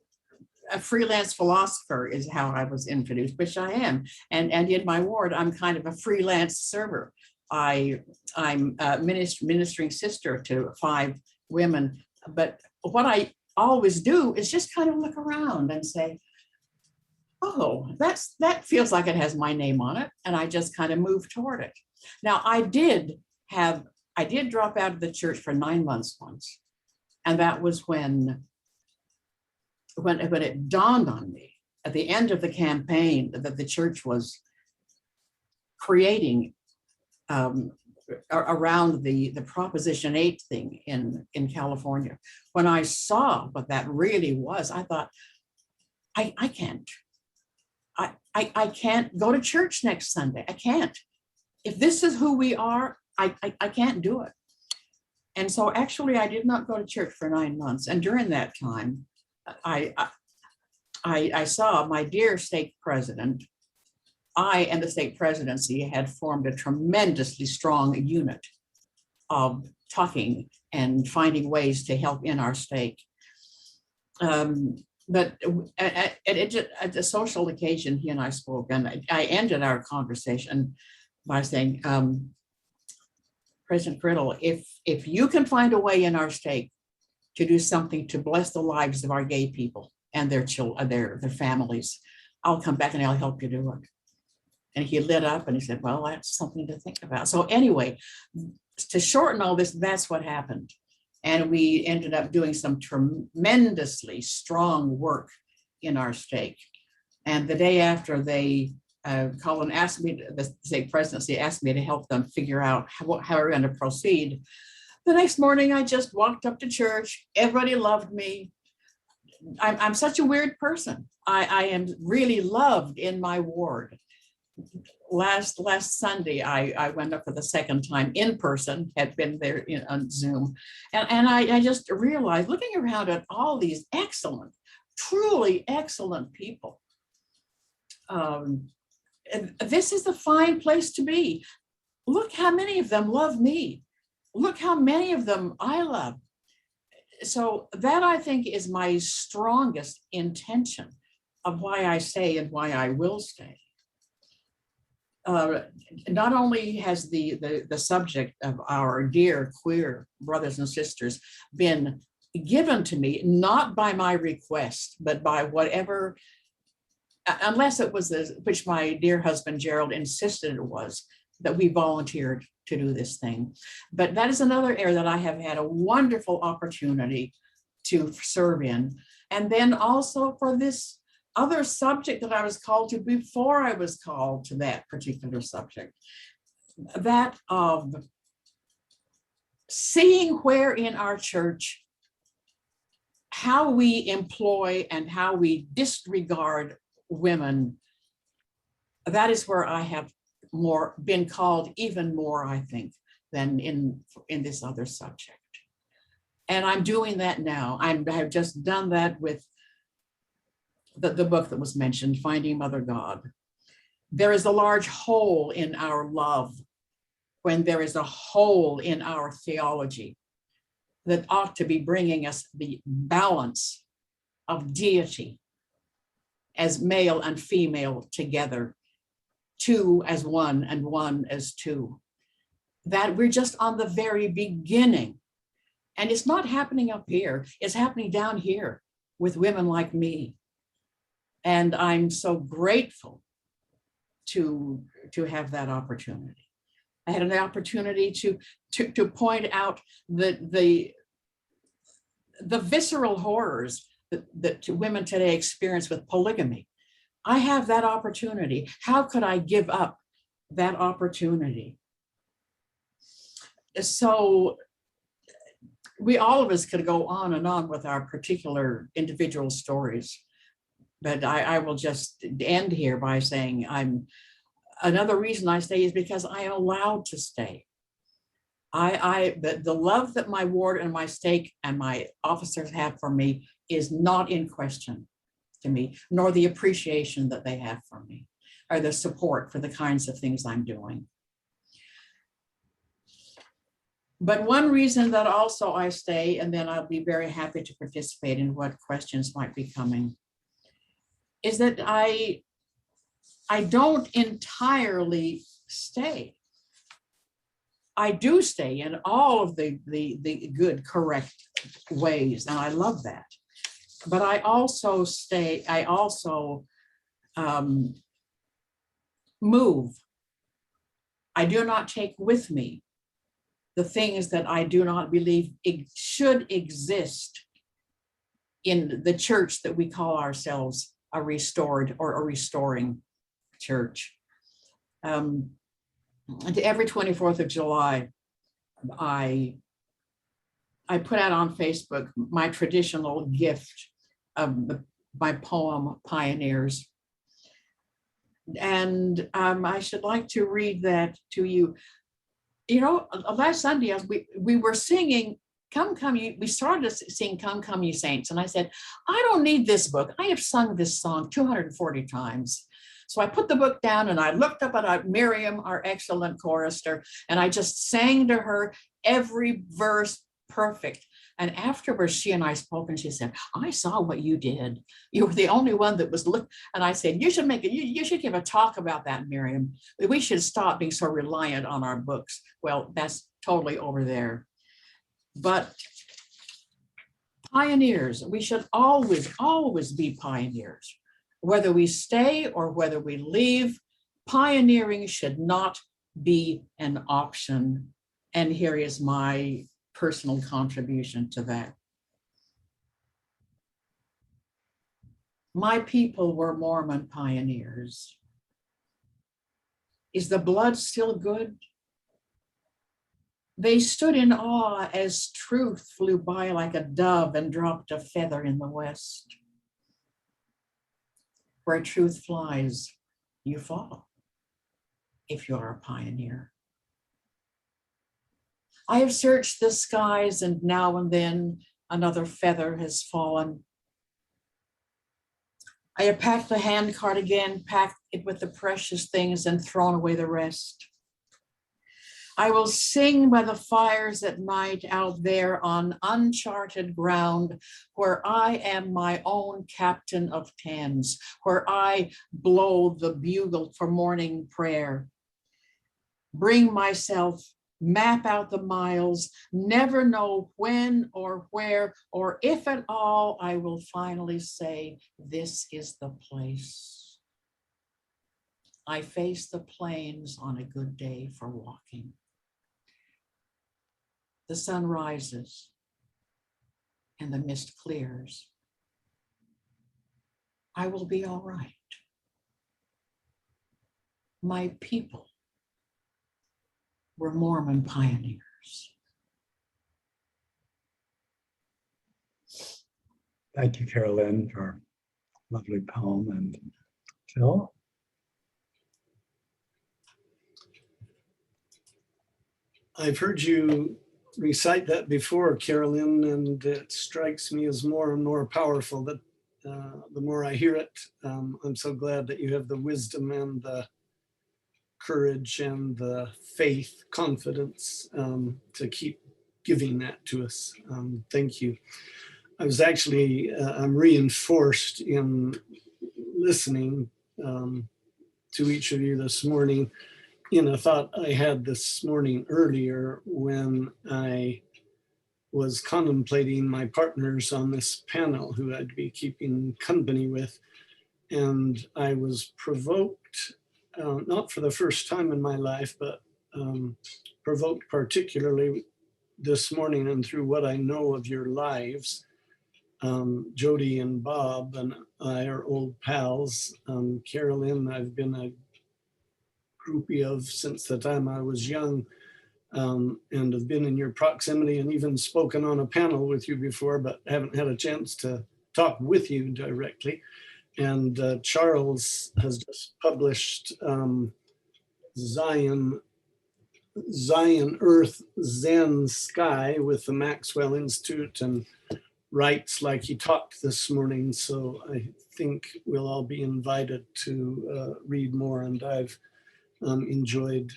a freelance philosopher is how I was introduced, which I am. And in my ward, I'm kind of a freelance server. I'm ministering sister to 5 women. But what I always do is just kind of look around and say, oh, that feels like it has my name on it. And I just kind of move toward it. Now, I did drop out of the church for 9 months once. And that was when it dawned on me at the end of the campaign that the church was creating around the Proposition 8 thing in California. When I saw what that really was, I thought, I can't go to church next Sunday. I can't. If this is who we are, I can't do it. And so actually I did not go to church for 9 months. And during that time, I saw my dear stake president. I and the stake presidency had formed a tremendously strong unit of talking and finding ways to help in our stake. But at a social occasion, he and I spoke, and I ended our conversation by saying, President Criddle, if you can find a way in our stake to do something to bless the lives of our gay people and their children, their families, I'll come back and I'll help you do it. And he lit up and he said, well, that's something to think about. So anyway, to shorten all this, that's what happened. And we ended up doing some tremendously strong work in our stake. And the day after Colin asked me, the stake presidency asked me to help them figure out how we're going to proceed. The next morning, I just walked up to church. Everybody loved me. I'm such a weird person. I am really loved in my ward. Last Sunday, I went up for the second time in person, had been there on Zoom. And I just realized, looking around at all these excellent, truly excellent people, this is a fine place to be. Look how many of them love me. Look how many of them I love. So that, I think, is my strongest intention of why I stay and why I will stay. Not only has the subject of our dear queer brothers and sisters been given to me, not by my request, but by whatever, unless it was which my dear husband Gerald insisted it was, that we volunteered to do this thing. But that is another area that I have had a wonderful opportunity to serve in. And then also for this other subject that I was called to before I was called to that particular subject, that of seeing where in our church how we employ and how we disregard women. That is where I have been called even more, I think, than in this other subject. And I'm doing that now. I have just done that with the book that was mentioned, Finding Mother God. There is a large hole in our love when there is a hole in our theology that ought to be bringing us the balance of deity as male and female together, two as one and one as two. That we're just on the very beginning. And it's not happening up here, it's happening down here with women like me. And I'm so grateful to have that opportunity. I had an opportunity to point out the visceral horrors that women today experience with polygamy. I have that opportunity. How could I give up that opportunity? So all of us could go on and on with our particular individual stories, but I will just end here by saying another reason I stay is because I am allowed to stay. The love that my ward and my stake and my officers have for me is not in question to me, nor the appreciation that they have for me, or the support for the kinds of things I'm doing. But one reason that also I stay, and then I'll be very happy to participate in what questions might be coming, is that I don't entirely stay. I do stay in all of the good, correct ways, and I love that. But I also stay, I also move. I do not take with me the things that I do not believe should exist in the church that we call ourselves a restored or a restoring church. Every 24th of July, I put out on Facebook my traditional gift of my poem, Pioneers. And I should like to read that to you. You know, last Sunday, we were singing, Come, Come, Ye, we started to sing Come, Come, Ye Saints. And I said, I don't need this book. I have sung this song 240 times. So I put the book down and I looked up at Miriam, our excellent chorister, and I just sang to her every verse perfect. And afterwards, she and I spoke, and she said, I saw what you did. You were the only one that was and I said, you should give a talk about that, Miriam. We should stop being so reliant on our books. Well, that's totally over there. But pioneers, we should always be pioneers. Whether we stay or whether we leave, pioneering should not be an option. And here is my personal contribution to that. My people were Mormon pioneers. Is the blood still good? They stood in awe as truth flew by like a dove and dropped a feather in the west. Where truth flies, you fall, if you're a pioneer. I have searched the skies, and now and then another feather has fallen. I have packed the handcart again, packed it with the precious things, and thrown away the rest. I will sing by the fires at night out there on uncharted ground, where I am my own captain of tens, where I blow the bugle for morning prayer. Bring myself, map out the miles, never know when or where, or if at all, I will finally say, this is the place. I face the plains on a good day for walking. The sun rises and the mist clears. I will be all right. My people were Mormon pioneers. Thank you, Carolyn, for a lovely poem. And Phil? I've heard you recite that before, Carolyn, and it strikes me as more and more powerful that the more I hear it. I'm so glad that you have the wisdom and the courage and the faith, confidence to keep giving that to us. Thank you. I was actually, I'm reinforced in listening to each of you this morning in a thought I had this morning earlier when I was contemplating my partners on this panel who I'd be keeping company with. And I was provoked, not for the first time in my life, but provoked particularly this morning and through what I know of your lives, Jody and Bob and I are old pals. Carolyn, I've been a groupie of since the time I was young, and have been in your proximity and even spoken on a panel with you before, but haven't had a chance to talk with you directly. And Charles has just published Zion Earth, Zen Sky with the Maxwell Institute, and writes like he talked this morning. So I think we'll all be invited to read more, and I've enjoyed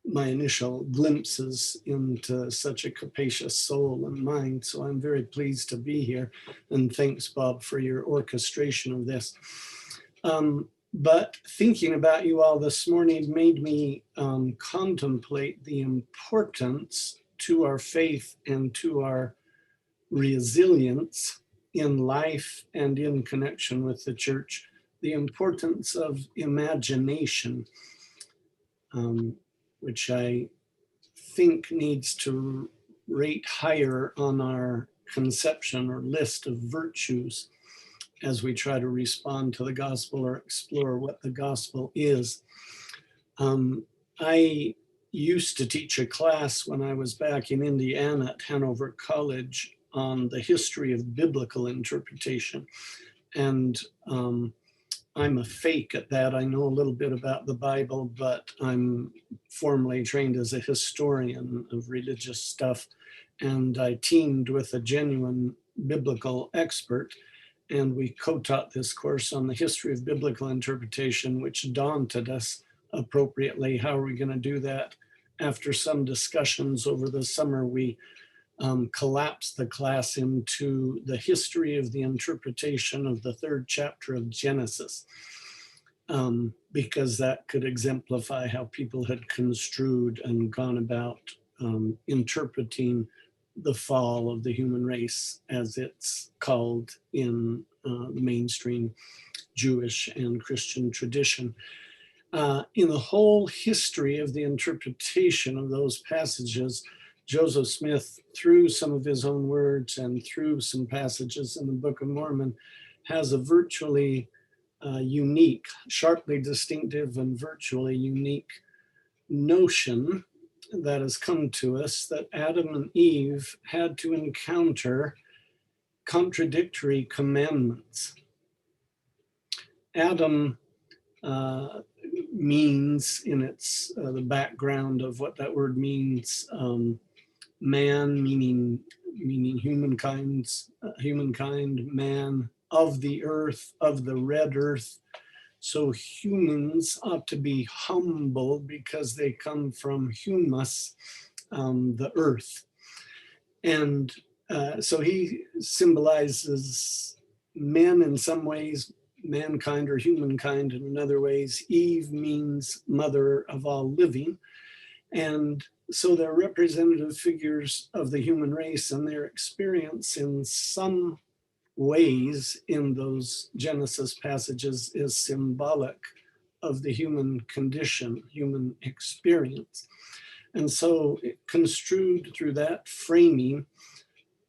my initial glimpses into such a capacious soul and mind. So I'm very pleased to be here. And thanks, Bob, for your orchestration of this. But thinking about you all this morning made me contemplate the importance to our faith and to our resilience in life and in connection with the church, the importance of imagination, which I think needs to rate higher on our conception or list of virtues as we try to respond to the gospel or explore what the gospel is. I used to teach a class when I was back in Indiana at Hanover College on the history of biblical interpretation. And I'm a fake at that. I know a little bit about the Bible, but I'm formally trained as a historian of religious stuff. And I teamed with a genuine biblical expert, and we co-taught this course on the history of biblical interpretation, which daunted us appropriately. How are we going to do that? After some discussions over the summer, we collapsed the class into the history of the interpretation of the 3rd chapter of Genesis, because that could exemplify how people had construed and gone about interpreting the fall of the human race, as it's called in the mainstream Jewish and Christian tradition. In the whole history of the interpretation of those passages, Joseph Smith, through some of his own words and through some passages in the Book of Mormon, has a virtually unique, sharply distinctive and virtually unique notion that has come to us, that Adam and Eve had to encounter contradictory commandments. Adam means, in its the background of what that word means, man, meaning humankind, man, of the earth, of the red earth. So humans ought to be humble because they come from humus, the earth. And so he symbolizes men in some ways, mankind or humankind in other ways. Eve means mother of all living. And so they're representative figures of the human race, and their experience in some ways in those Genesis passages is symbolic of the human condition, human experience. And so construed through that framing,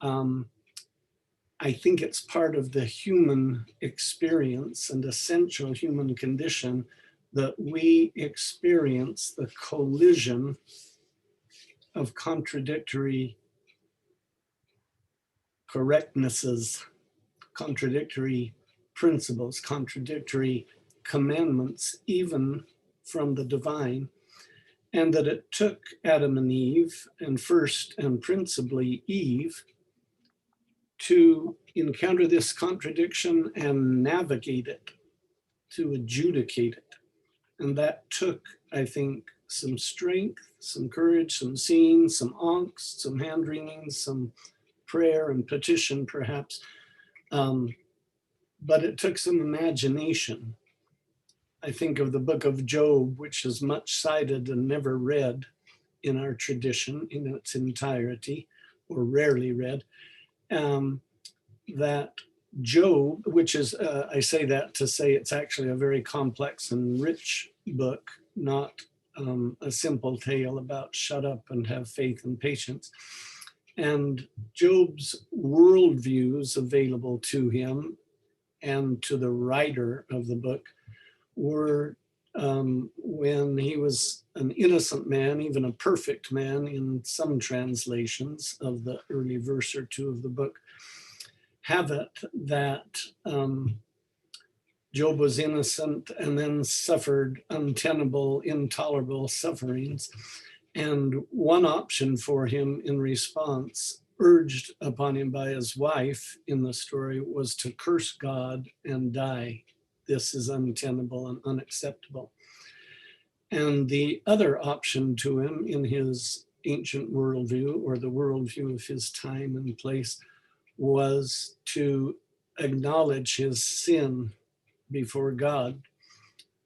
I think it's part of the human experience and essential human condition that we experience the collision of contradictory correctnesses, contradictory principles, contradictory commandments, even from the divine, and that it took Adam and Eve, and first and principally Eve, to encounter this contradiction and navigate it, to adjudicate it. And that took, I think, some strength, some courage, some seeing, some angst, some hand-wringing, some prayer and petition, perhaps. But it took some imagination. I think of the book of Job, which is much cited and never read in our tradition in its entirety, or rarely read. That Job, which is, I say that to say it's actually a very complex and rich book, not a simple tale about shut up and have faith and patience. And Job's worldviews available to him and to the writer of the book were when he was an innocent man, even a perfect man in some translations of the early verse or two of the book, have it that Job was innocent and then suffered untenable, intolerable sufferings. And one option for him in response, urged upon him by his wife in the story, was to curse God and die. This is untenable and unacceptable. And the other option to him in his ancient worldview, or the worldview of his time and place, was to acknowledge his sin before God.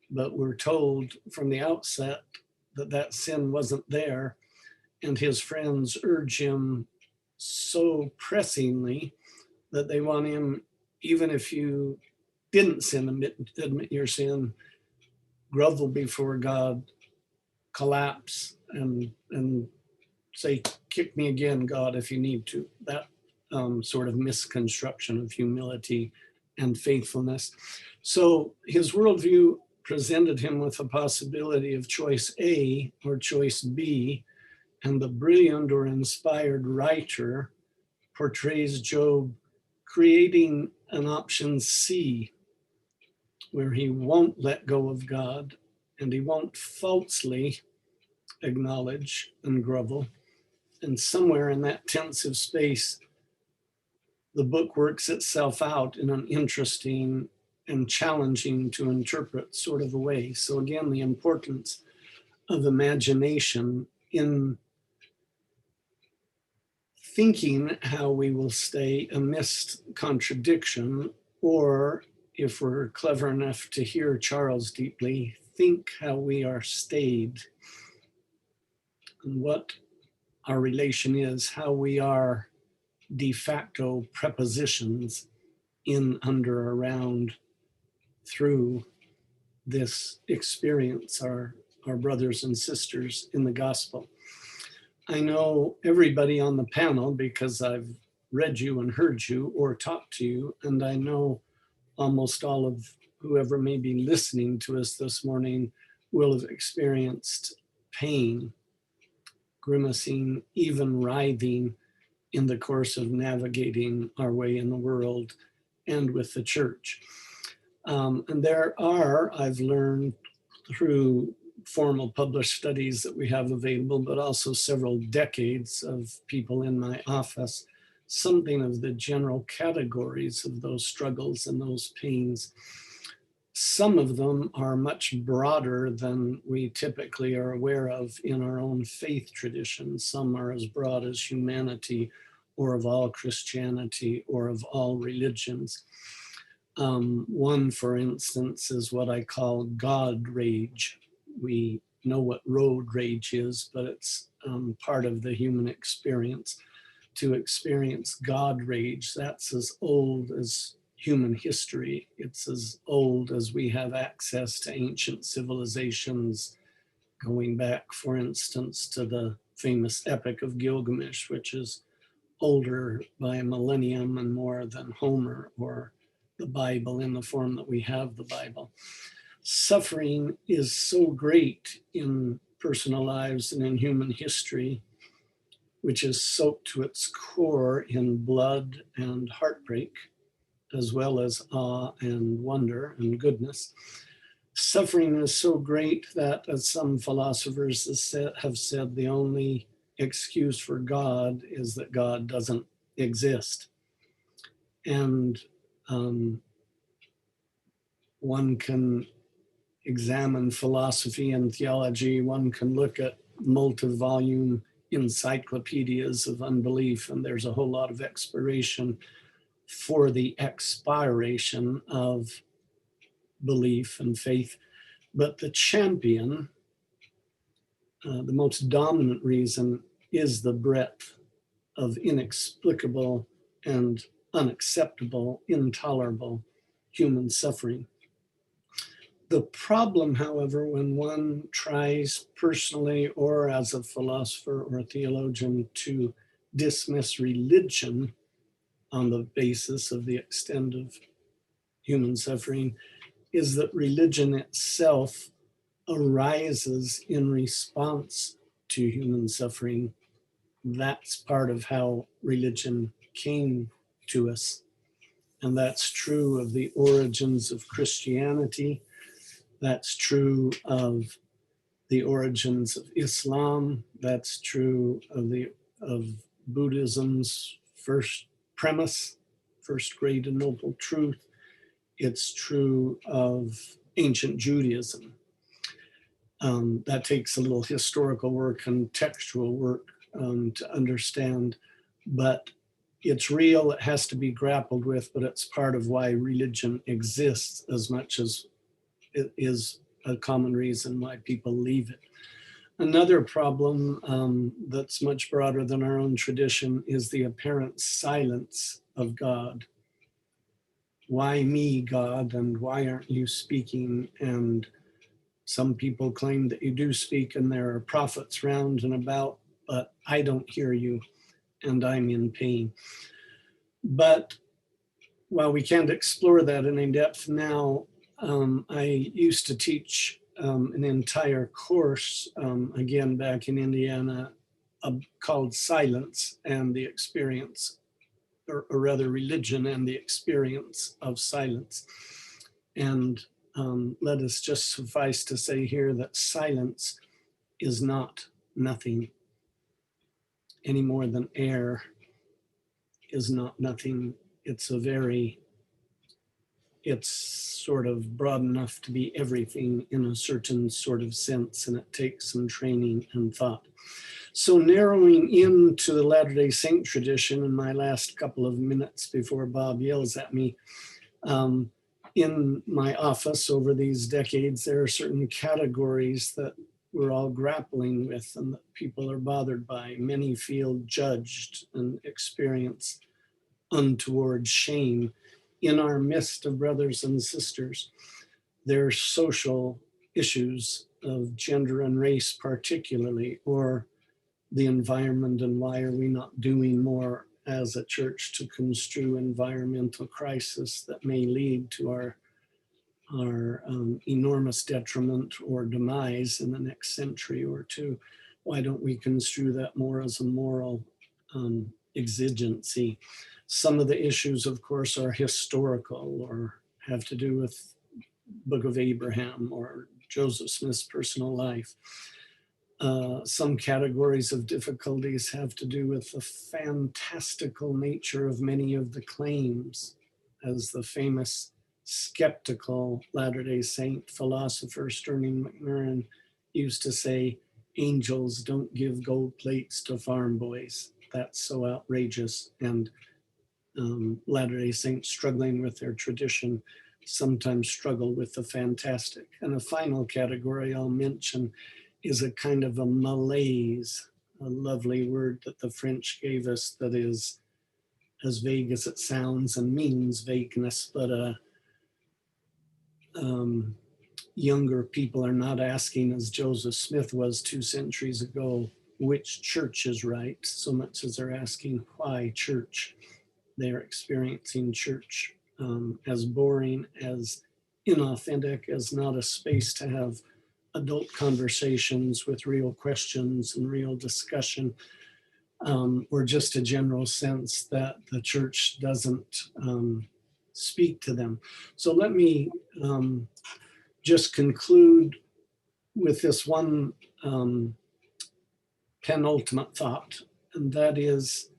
But we're told from the outset that that sin wasn't there, and his friends urge him so pressingly that they want him, even if you didn't sin, admit your sin, grovel before God, collapse, and say, kick me again, God, if you need to. That sort of misconstruction of humility and faithfulness. So his worldview presented him with a possibility of choice A or choice B, and the brilliant or inspired writer portrays Job creating an option C, where he won't let go of God and he won't falsely acknowledge and grovel. And somewhere in that tensive space, the book works itself out in an interesting and challenging to interpret sort of a way. So again, the importance of imagination in thinking how we will stay amidst contradiction, or if we're clever enough to hear Charles deeply, think how we are stayed and what our relation is, how we are de facto prepositions in, under, around, through this experience, our brothers and sisters in the gospel. I know everybody on the panel because I've read you and heard you or talked to you, and I know almost all of whoever may be listening to us this morning will have experienced pain, grimacing, even writhing in the course of navigating our way in the world and with the church. And there are, I've learned through formal published studies that we have available, but also several decades of people in my office, something of the general categories of those struggles and those pains. Some of them are much broader than we typically are aware of in our own faith tradition. Some are as broad as humanity, or of all Christianity, or of all religions. One, for instance, is what I call God rage. We know what road rage is, but it's part of the human experience. To experience God rage, that's as old as human history. It's as old as we have access to ancient civilizations, going back, for instance, to the famous Epic of Gilgamesh, which is older by a millennium and more than Homer or the Bible in the form that we have the Bible. Suffering is so great in personal lives and in human history, which is soaked to its core in blood and heartbreak, as well as awe and wonder and goodness. Suffering is so great that, as some philosophers have said, the only excuse for God is that God doesn't exist. And one can examine philosophy and theology, one can look at multi-volume encyclopedias of unbelief, and there's a whole lot of expiration for the expiration of belief and faith. But the champion, the most dominant reason, is the breadth of inexplicable and unacceptable, intolerable human suffering. The problem, however, when one tries personally or as a philosopher or a theologian to dismiss religion on the basis of the extent of human suffering is that religion itself arises in response to human suffering. That's part of how religion came to us. And that's true of the origins of Christianity. That's true of the origins of Islam. That's true of Buddhism's first premise, first great and noble truth. It's true of ancient Judaism. That takes a little historical work and textual work to understand, but it's real, it has to be grappled with, but it's part of why religion exists as much as it is a common reason why people leave it. Another problem that's much broader than our own tradition is the apparent silence of God. Why me, God, and why aren't you speaking? And some people claim that you do speak and there are prophets round and about, but I don't hear you and I'm in pain. But while we can't explore that in any depth now, I used to teach an entire course, again, back in Indiana, called Silence and the Experience, or rather Religion and the Experience of Silence. And let us just suffice to say here that silence is not nothing any more than air is not nothing. It's sort of broad enough to be everything in a certain sort of sense, and it takes some training and thought. So narrowing into the Latter-day Saint tradition in my last couple of minutes before Bob yells at me, in my office over these decades, there are certain categories that we're all grappling with and that people are bothered by. Many feel judged and experience untoward shame in our midst of brothers and sisters. There's social issues of gender and race particularly, or the environment and why are we not doing more as a church to construe environmental crisis that may lead to our enormous detriment or demise in the next century or two. Why don't we construe that more as a moral exigency? Some of the issues, of course, are historical or have to do with Book of Abraham or Joseph Smith's personal life. Some categories of difficulties have to do with the fantastical nature of many of the claims, as the famous skeptical Latter-day Saint philosopher Sterling McMurrin used to say, angels don't give gold plates to farm boys. That's so outrageous. And Latter-day Saints struggling with their tradition sometimes struggle with the fantastic. And a final category I'll mention is a kind of a malaise, a lovely word that the French gave us that is as vague as it sounds and means vagueness, but younger people are not asking, as Joseph Smith was 2 centuries ago, which church is right, so much as they're asking why church. They're experiencing church as boring, as inauthentic, as not a space to have adult conversations with real questions and real discussion, or just a general sense that the church doesn't speak to them. So let me just conclude with this one penultimate thought, and that is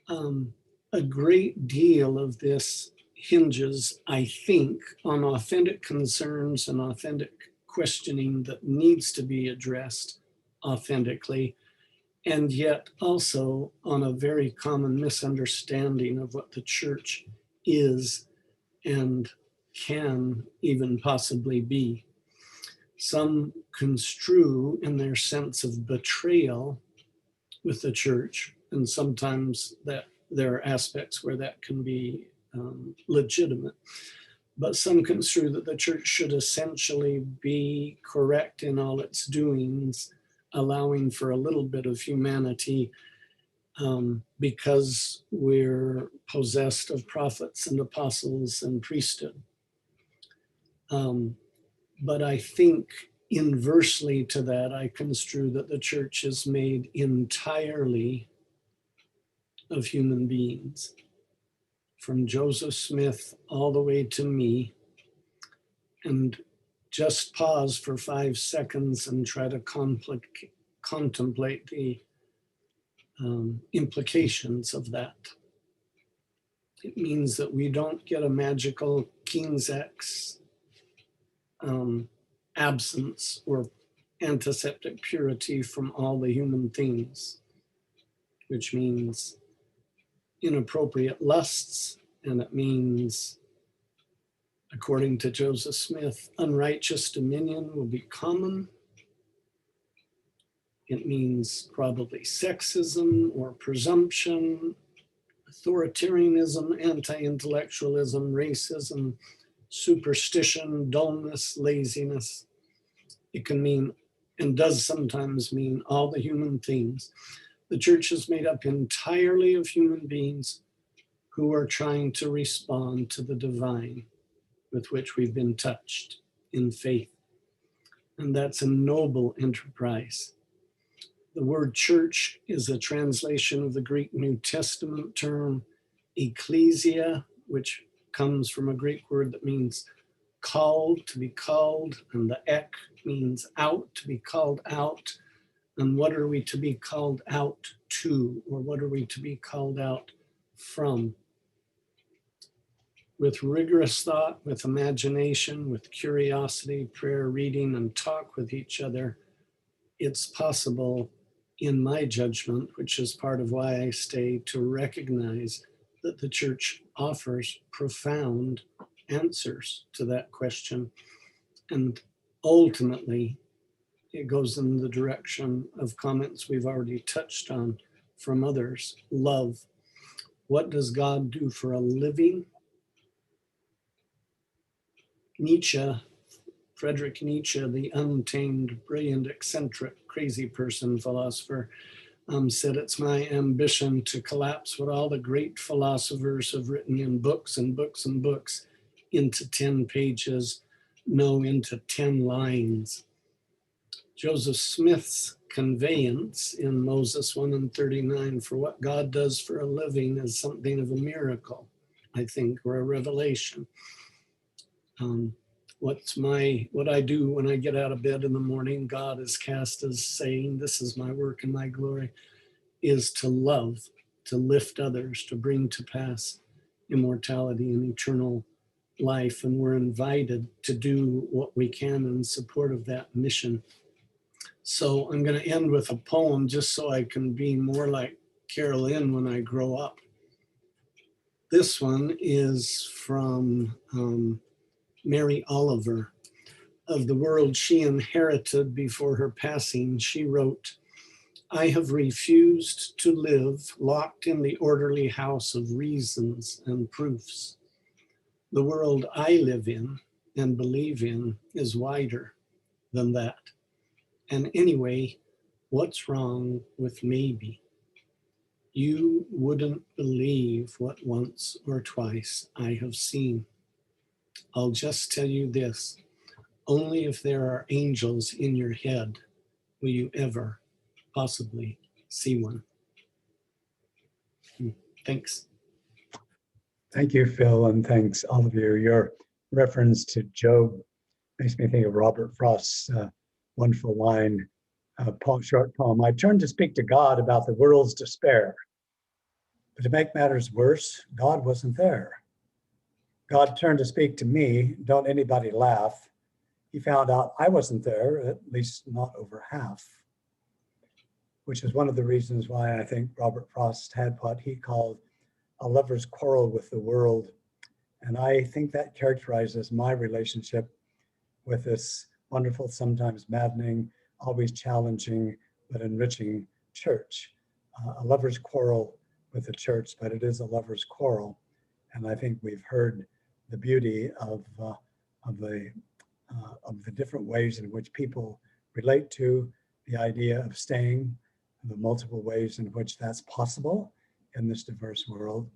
a great deal of this hinges, I think, on authentic concerns and authentic questioning that needs to be addressed authentically, and yet also on a very common misunderstanding of what the church is and can even possibly be. Some construe in their sense of betrayal with the church, and sometimes that there are aspects where that can be legitimate. But some construe that the church should essentially be correct in all its doings, allowing for a little bit of humanity because we're possessed of prophets and apostles and priesthood. But I think inversely to that, I construe that the church is made entirely of human beings, from Joseph Smith all the way to me. And just pause for 5 seconds and try to contemplate the implications of that. It means that we don't get a magical King's X absence or antiseptic purity from all the human things, which means inappropriate lusts, and it means, according to Joseph Smith, unrighteous dominion will be common. It means probably sexism or presumption, authoritarianism, anti-intellectualism, racism, superstition, dullness, laziness. It can mean, and does sometimes mean, all the human things. The church is made up entirely of human beings who are trying to respond to the divine with which we've been touched in faith. And that's a noble enterprise. The word church is a translation of the Greek New Testament term ecclesia, which comes from a Greek word that means called, to be called, and the ek means out, to be called out. And what are we to be called out to, or what are we to be called out from? With rigorous thought, with imagination, with curiosity, prayer, reading, and talk with each other, it's possible, in my judgment, which is part of why I stay, to recognize that the church offers profound answers to that question. And ultimately, it goes in the direction of comments we've already touched on from others. Love. What does God do for a living? Nietzsche, Friedrich Nietzsche, the untamed, brilliant, eccentric, crazy person philosopher, said, it's my ambition to collapse what all the great philosophers have written in books and books and books into 10 pages, no, into 10 lines. Joseph Smith's conveyance in Moses 1:39 for what God does for a living is something of a miracle, I think, or a revelation. What I do when I get out of bed in the morning, God is cast as saying, this is my work and my glory, is to love, to lift others, to bring to pass immortality and eternal life. And we're invited to do what we can in support of that mission. So I'm going to end with a poem just so I can be more like Lynn when I grow up. This one is from Mary Oliver. Of the world she inherited before her passing, she wrote, I have refused to live locked in the orderly house of reasons and proofs. The world I live in and believe in is wider than that. And anyway, what's wrong with maybe? You wouldn't believe what once or twice I have seen. I'll just tell you this, only if there are angels in your head will you ever possibly see one. Thanks. Thank you, Phil, and thanks all of you. Your reference to Job makes me think of Robert Frost's wonderful line, short poem. I turned to speak to God about the world's despair, but to make matters worse, God wasn't there. God turned to speak to me, don't anybody laugh. He found out I wasn't there, at least not over half, which is one of the reasons why I think Robert Frost had what he called a lover's quarrel with the world. And I think that characterizes my relationship with this wonderful, sometimes maddening, always challenging, but enriching church. A lover's quarrel with the church, but it is a lover's quarrel. And I think we've heard the beauty of the different ways in which people relate to the idea of staying, the multiple ways in which that's possible in this diverse world.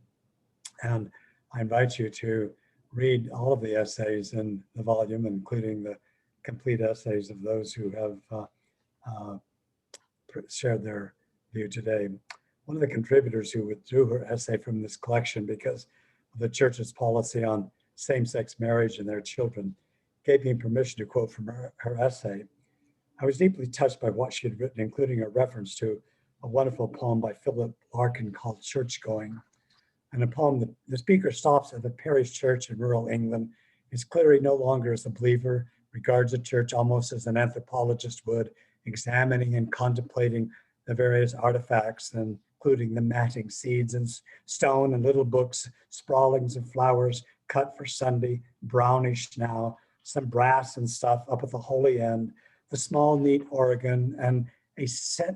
And I invite you to read all of the essays in the volume, including the complete essays of those who have shared their view today. One of the contributors who withdrew her essay from this collection because of the church's policy on same-sex marriage and their children gave me permission to quote from her essay. I was deeply touched by what she had written, including a reference to a wonderful poem by Philip Larkin called Church Going. And a poem, the speaker stops at a parish church in rural England. He's clearly no longer as a believer, regards the church almost as an anthropologist would, examining and contemplating the various artifacts, including the matting, seeds and stone and little books, sprawlings of flowers cut for Sunday, brownish now, some brass and stuff up at the holy end, the small, neat organ, and a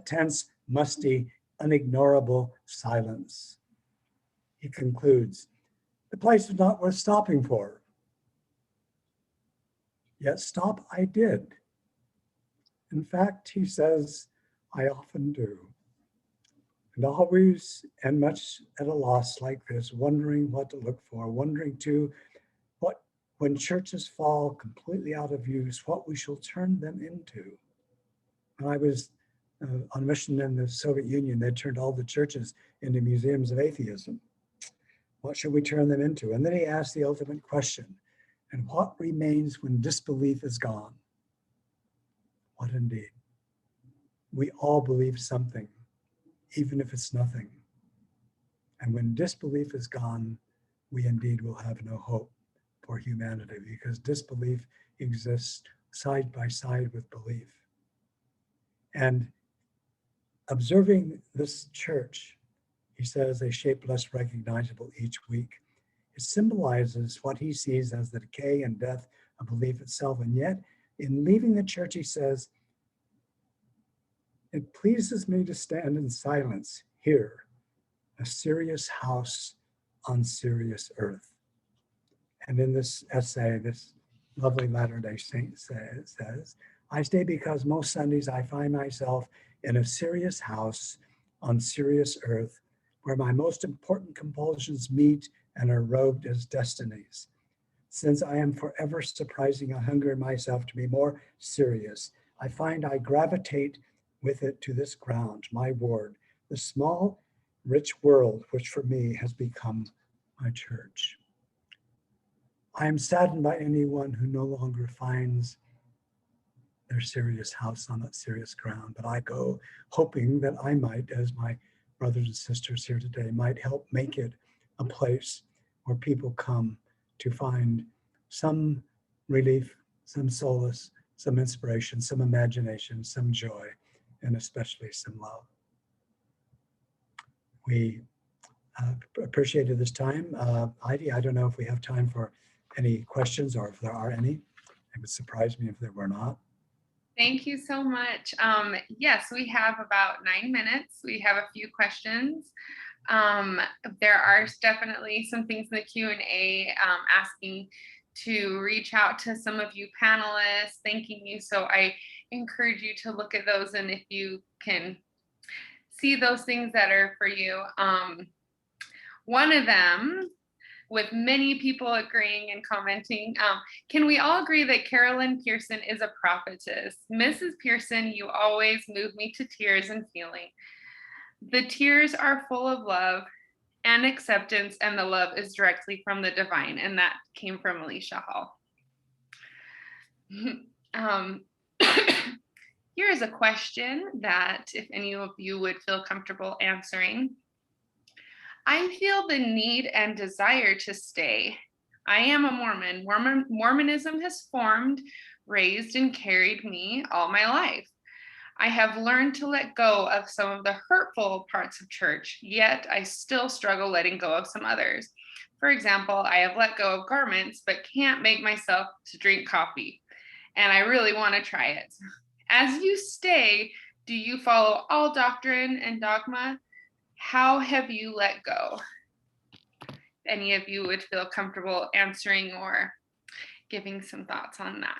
tense, musty, unignorable silence. He concludes, the place was not worth stopping for. Yet stop I did. In fact, he says, I often do. And always and much at a loss like this, wondering what to look for, wondering too, what, when churches fall completely out of use, what we shall turn them into. When I was on mission in the Soviet Union, they turned all the churches into museums of atheism. What should we turn them into? And then he asked the ultimate question, and what remains when disbelief is gone? What indeed? We all believe something, even if it's nothing. And when disbelief is gone, we indeed will have no hope for humanity, because disbelief exists side by side with belief. And observing this church, he says, a shape less recognizable each week, it symbolizes what he sees as the decay and death of belief itself. And yet, in leaving the church, he says, it pleases me to stand in silence here, a serious house on serious earth. And in this essay, this lovely Latter-day Saint says, I stay because most Sundays I find myself in a serious house on serious earth, where my most important compulsions meet and are robed as destinies. Since I am forever surprising a hunger in myself to be more serious, I find I gravitate with it to this ground, my ward, the small, rich world, which for me has become my church. I am saddened by anyone who no longer finds their serious house on that serious ground, but I go hoping that I might, as my brothers and sisters here today, might help make it a place where people come to find some relief, some solace, some inspiration, some imagination, some joy, and especially some love. We appreciated this time. Heidi, I don't know if we have time for any questions or if there are any. It would surprise me if there were not. Thank you so much. Yes, we have about 9 minutes. We have a few questions. There are definitely some things in the Q&A asking to reach out to some of you panelists, thanking you. So I encourage you to look at those, and if you can see those things that are for you. One of them, with many people agreeing and commenting, can we all agree that Carolyn Pearson is a prophetess? Mrs. Pearson, you always move me to tears and feeling. The tears are full of love and acceptance, and the love is directly from the divine. And that came from Alicia Hall. Here is a question that if any of you would feel comfortable answering. I feel the need and desire to stay. I am a Mormon. Mormonism has formed, raised, and carried me all my life. I have learned to let go of some of the hurtful parts of church, yet I still struggle letting go of some others. For example, I have let go of garments, but can't make myself to drink coffee, and I really want to try it. As you stay, do you follow all doctrine and dogma? How have you let go? Any of you would feel comfortable answering or giving some thoughts on that?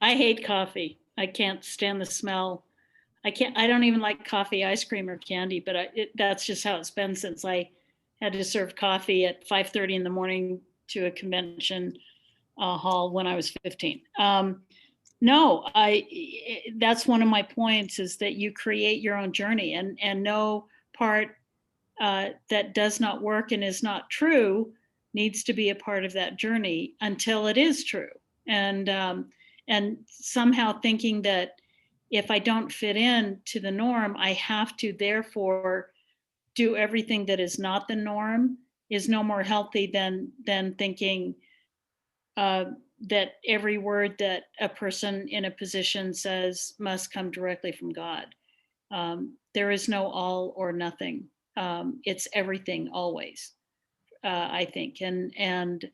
I hate coffee. I can't stand the smell. I don't even like coffee, ice cream, or candy, but that's just how it's been since I had to serve coffee at 5:30 in the morning to a convention hall when I was 15. No, that's one of my points, is that you create your own journey, and no part that does not work and is not true needs to be a part of that journey until it is true. And somehow thinking that if I don't fit in to the norm, I have to therefore do everything that is not the norm is no more healthy than thinking that every word that a person in a position says must come directly from God. There is no all or nothing. It's everything always, I think. And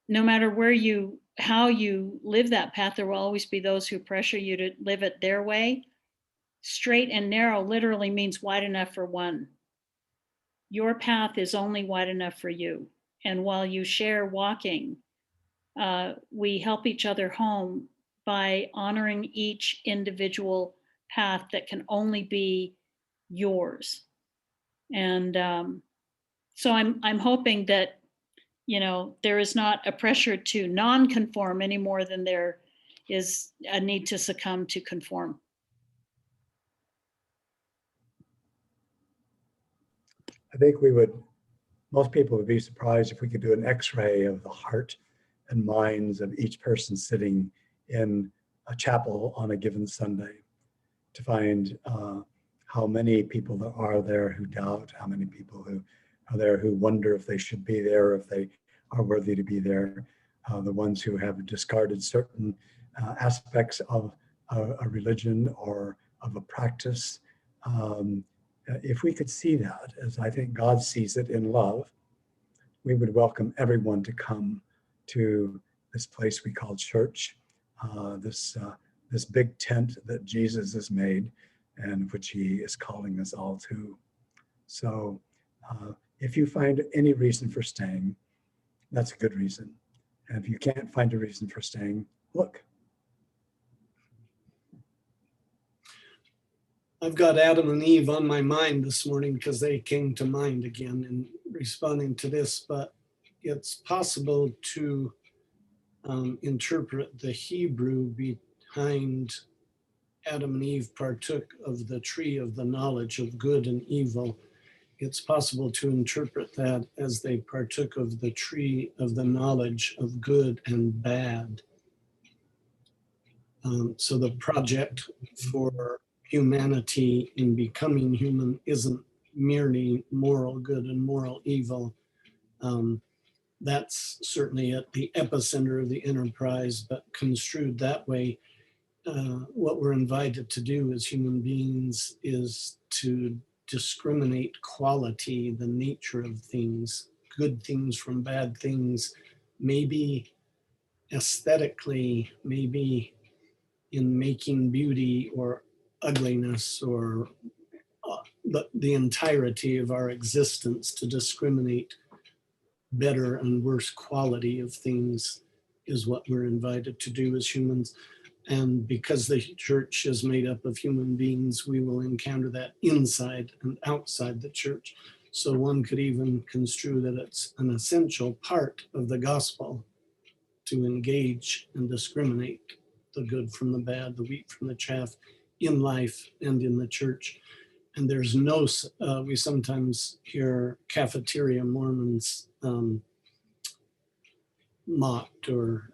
no matter how you live that path, there will always be those who pressure you to live it their way. Straight and narrow literally means wide enough for one. Your path is only wide enough for you. And while you share walking, we help each other home by honoring each individual path that can only be yours. And so I'm hoping that, there is not a pressure to non-conform any more than there is a need to succumb to conform. I think most people would be surprised if we could do an X-ray of the heart and minds of each person sitting in a chapel on a given Sunday, to find how many people there are there who doubt, how many people who are there who wonder if they should be there, if they are worthy to be there, the ones who have discarded certain aspects of a religion or of a practice. If we could see that, as I think God sees it in love, we would welcome everyone to come to this place we call church, this big tent that Jesus has made and which he is calling us all to. So if you find any reason for staying, that's a good reason. And if you can't find a reason for staying, look. I've got Adam and Eve on my mind this morning because they came to mind again in responding to this, but it's possible to interpret the Hebrew behind Adam and Eve partook of the tree of the knowledge of good and evil. It's possible to interpret that as they partook of the tree of the knowledge of good and bad. So the project for humanity in becoming human isn't merely moral good and moral evil. That's certainly at the epicenter of the enterprise, but construed that way, what we're invited to do as human beings is to discriminate quality, the nature of things, good things from bad things, maybe aesthetically, maybe in making beauty or ugliness, or the entirety of our existence, to discriminate better and worse quality of things is what we're invited to do as humans. And because the church is made up of human beings, we will encounter that inside and outside the church. So one could even construe that it's an essential part of the gospel to engage and discriminate the good from the bad, the wheat from the chaff, in life and in the church. And there's no, we sometimes hear cafeteria Mormons mocked or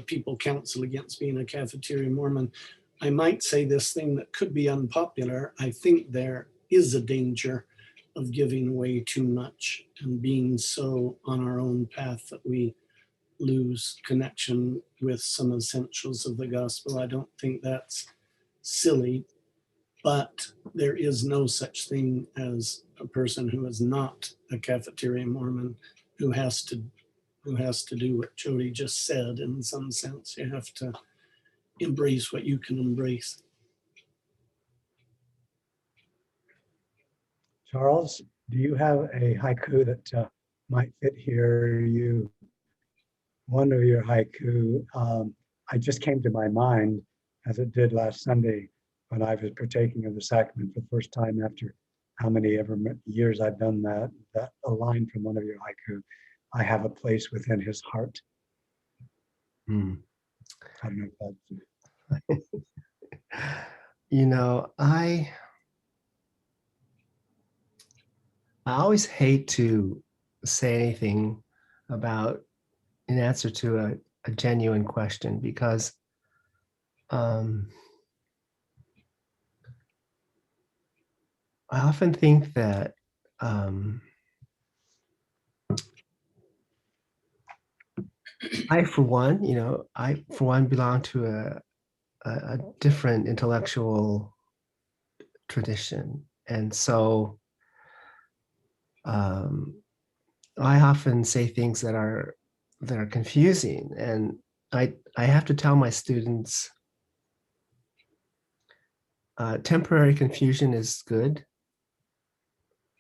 people counsel against being a cafeteria Mormon. I might say this thing that could be unpopular. I think there is a danger of giving away too much and being so on our own path that we lose connection with some essentials of the gospel. I don't think that's silly, but there is no such thing as a person who is not a cafeteria Mormon who has to do what Jody just said. In some sense, you have to embrace what you can embrace. Charles, do you have a haiku that might fit here? You one of your haiku, I just came to my mind as it did last Sunday when I was partaking of the sacrament for the first time after how many ever years I've done that. That a line from one of your haiku, I have a place within his heart. Hmm. I don't know if that's You know, I always hate to say anything about in answer to a genuine question because I often think that I, for one, belong to a different intellectual tradition. And so I often say things that are confusing. And I have to tell my students temporary confusion is good.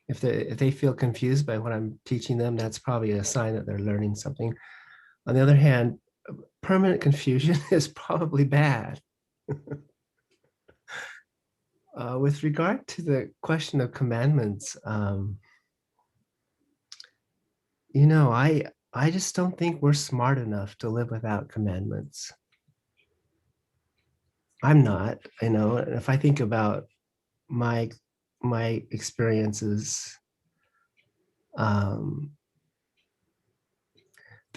If they feel confused by what I'm teaching them, that's probably a sign that they're learning something. On the other hand, permanent confusion is probably bad. With regard to the question of commandments, you know, I just don't think we're smart enough to live without commandments. I'm not, you know, if I think about my experiences, the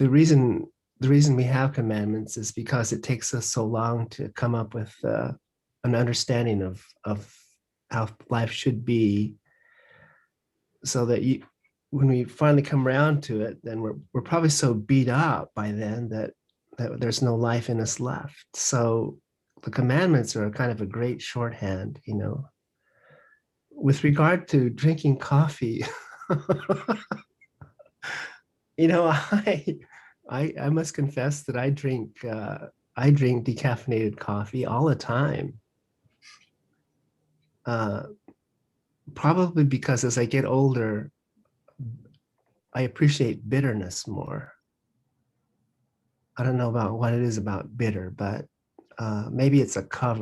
reason we have commandments is because it takes us so long to come up with an understanding of how life should be, so that when we finally come around to it, then we're probably so beat up by then that there's no life in us left. So the commandments are kind of a great shorthand, you know. With regard to drinking coffee, you know, I must confess that I drink decaffeinated coffee all the time. Probably because as I get older, I appreciate bitterness more. I don't know about what it is about bitter, but maybe it's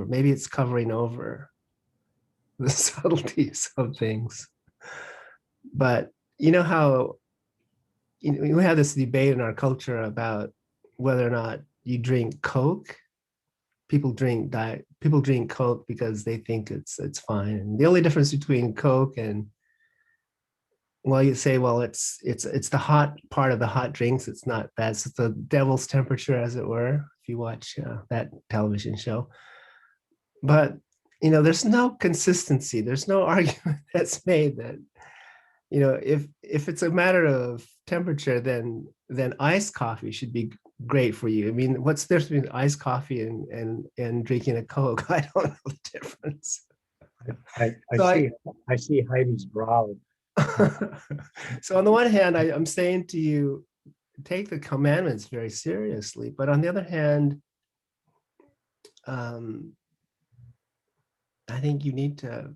maybe it's covering over the subtleties of things. But you know how we have this debate in our culture about whether or not you drink Coke. People drink Coke because they think it's fine. And the only difference between Coke and, well, you say, well, it's the hot part of the hot drinks. It's not bad. It's the devil's temperature, as it were, if you watch that television show. But, you know, there's no consistency. There's no argument that's made that, you know, if it's a matter of temperature, then iced coffee should be great for you. I mean, what's the difference between iced coffee and drinking a Coke? I don't know the difference. I see Heidi's brow. So on the one hand, I'm saying to you, take the commandments very seriously, but on the other hand, I think you need to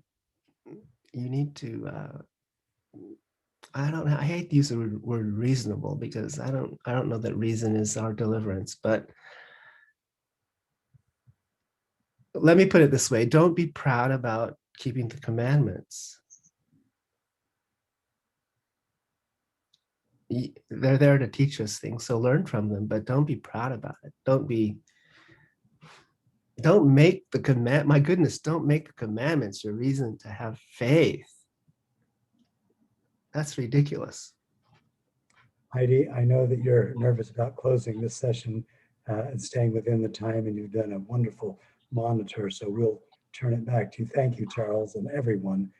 I don't know, I hate to use the word reasonable because I don't know that reason is our deliverance, but let me put it this way: don't be proud about keeping the commandments. They're there to teach us things, so learn from them, but don't be proud about it. Don't make the my goodness, don't make the commandments your reason to have faith. That's ridiculous. Heidi, I know that you're nervous about closing this session and staying within the time, and you've done a wonderful monitor, so we'll turn it back to you. Thank you, Charles, and everyone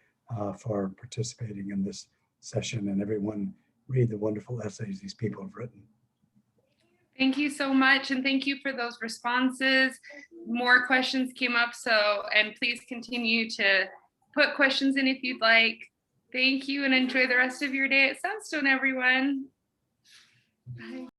for participating in this session, and everyone read the wonderful essays these people have written. Thank you so much, and thank you for those responses. More questions came up, and please continue to put questions in if you'd like. Thank you, and enjoy the rest of your day at Sunstone, everyone. Bye.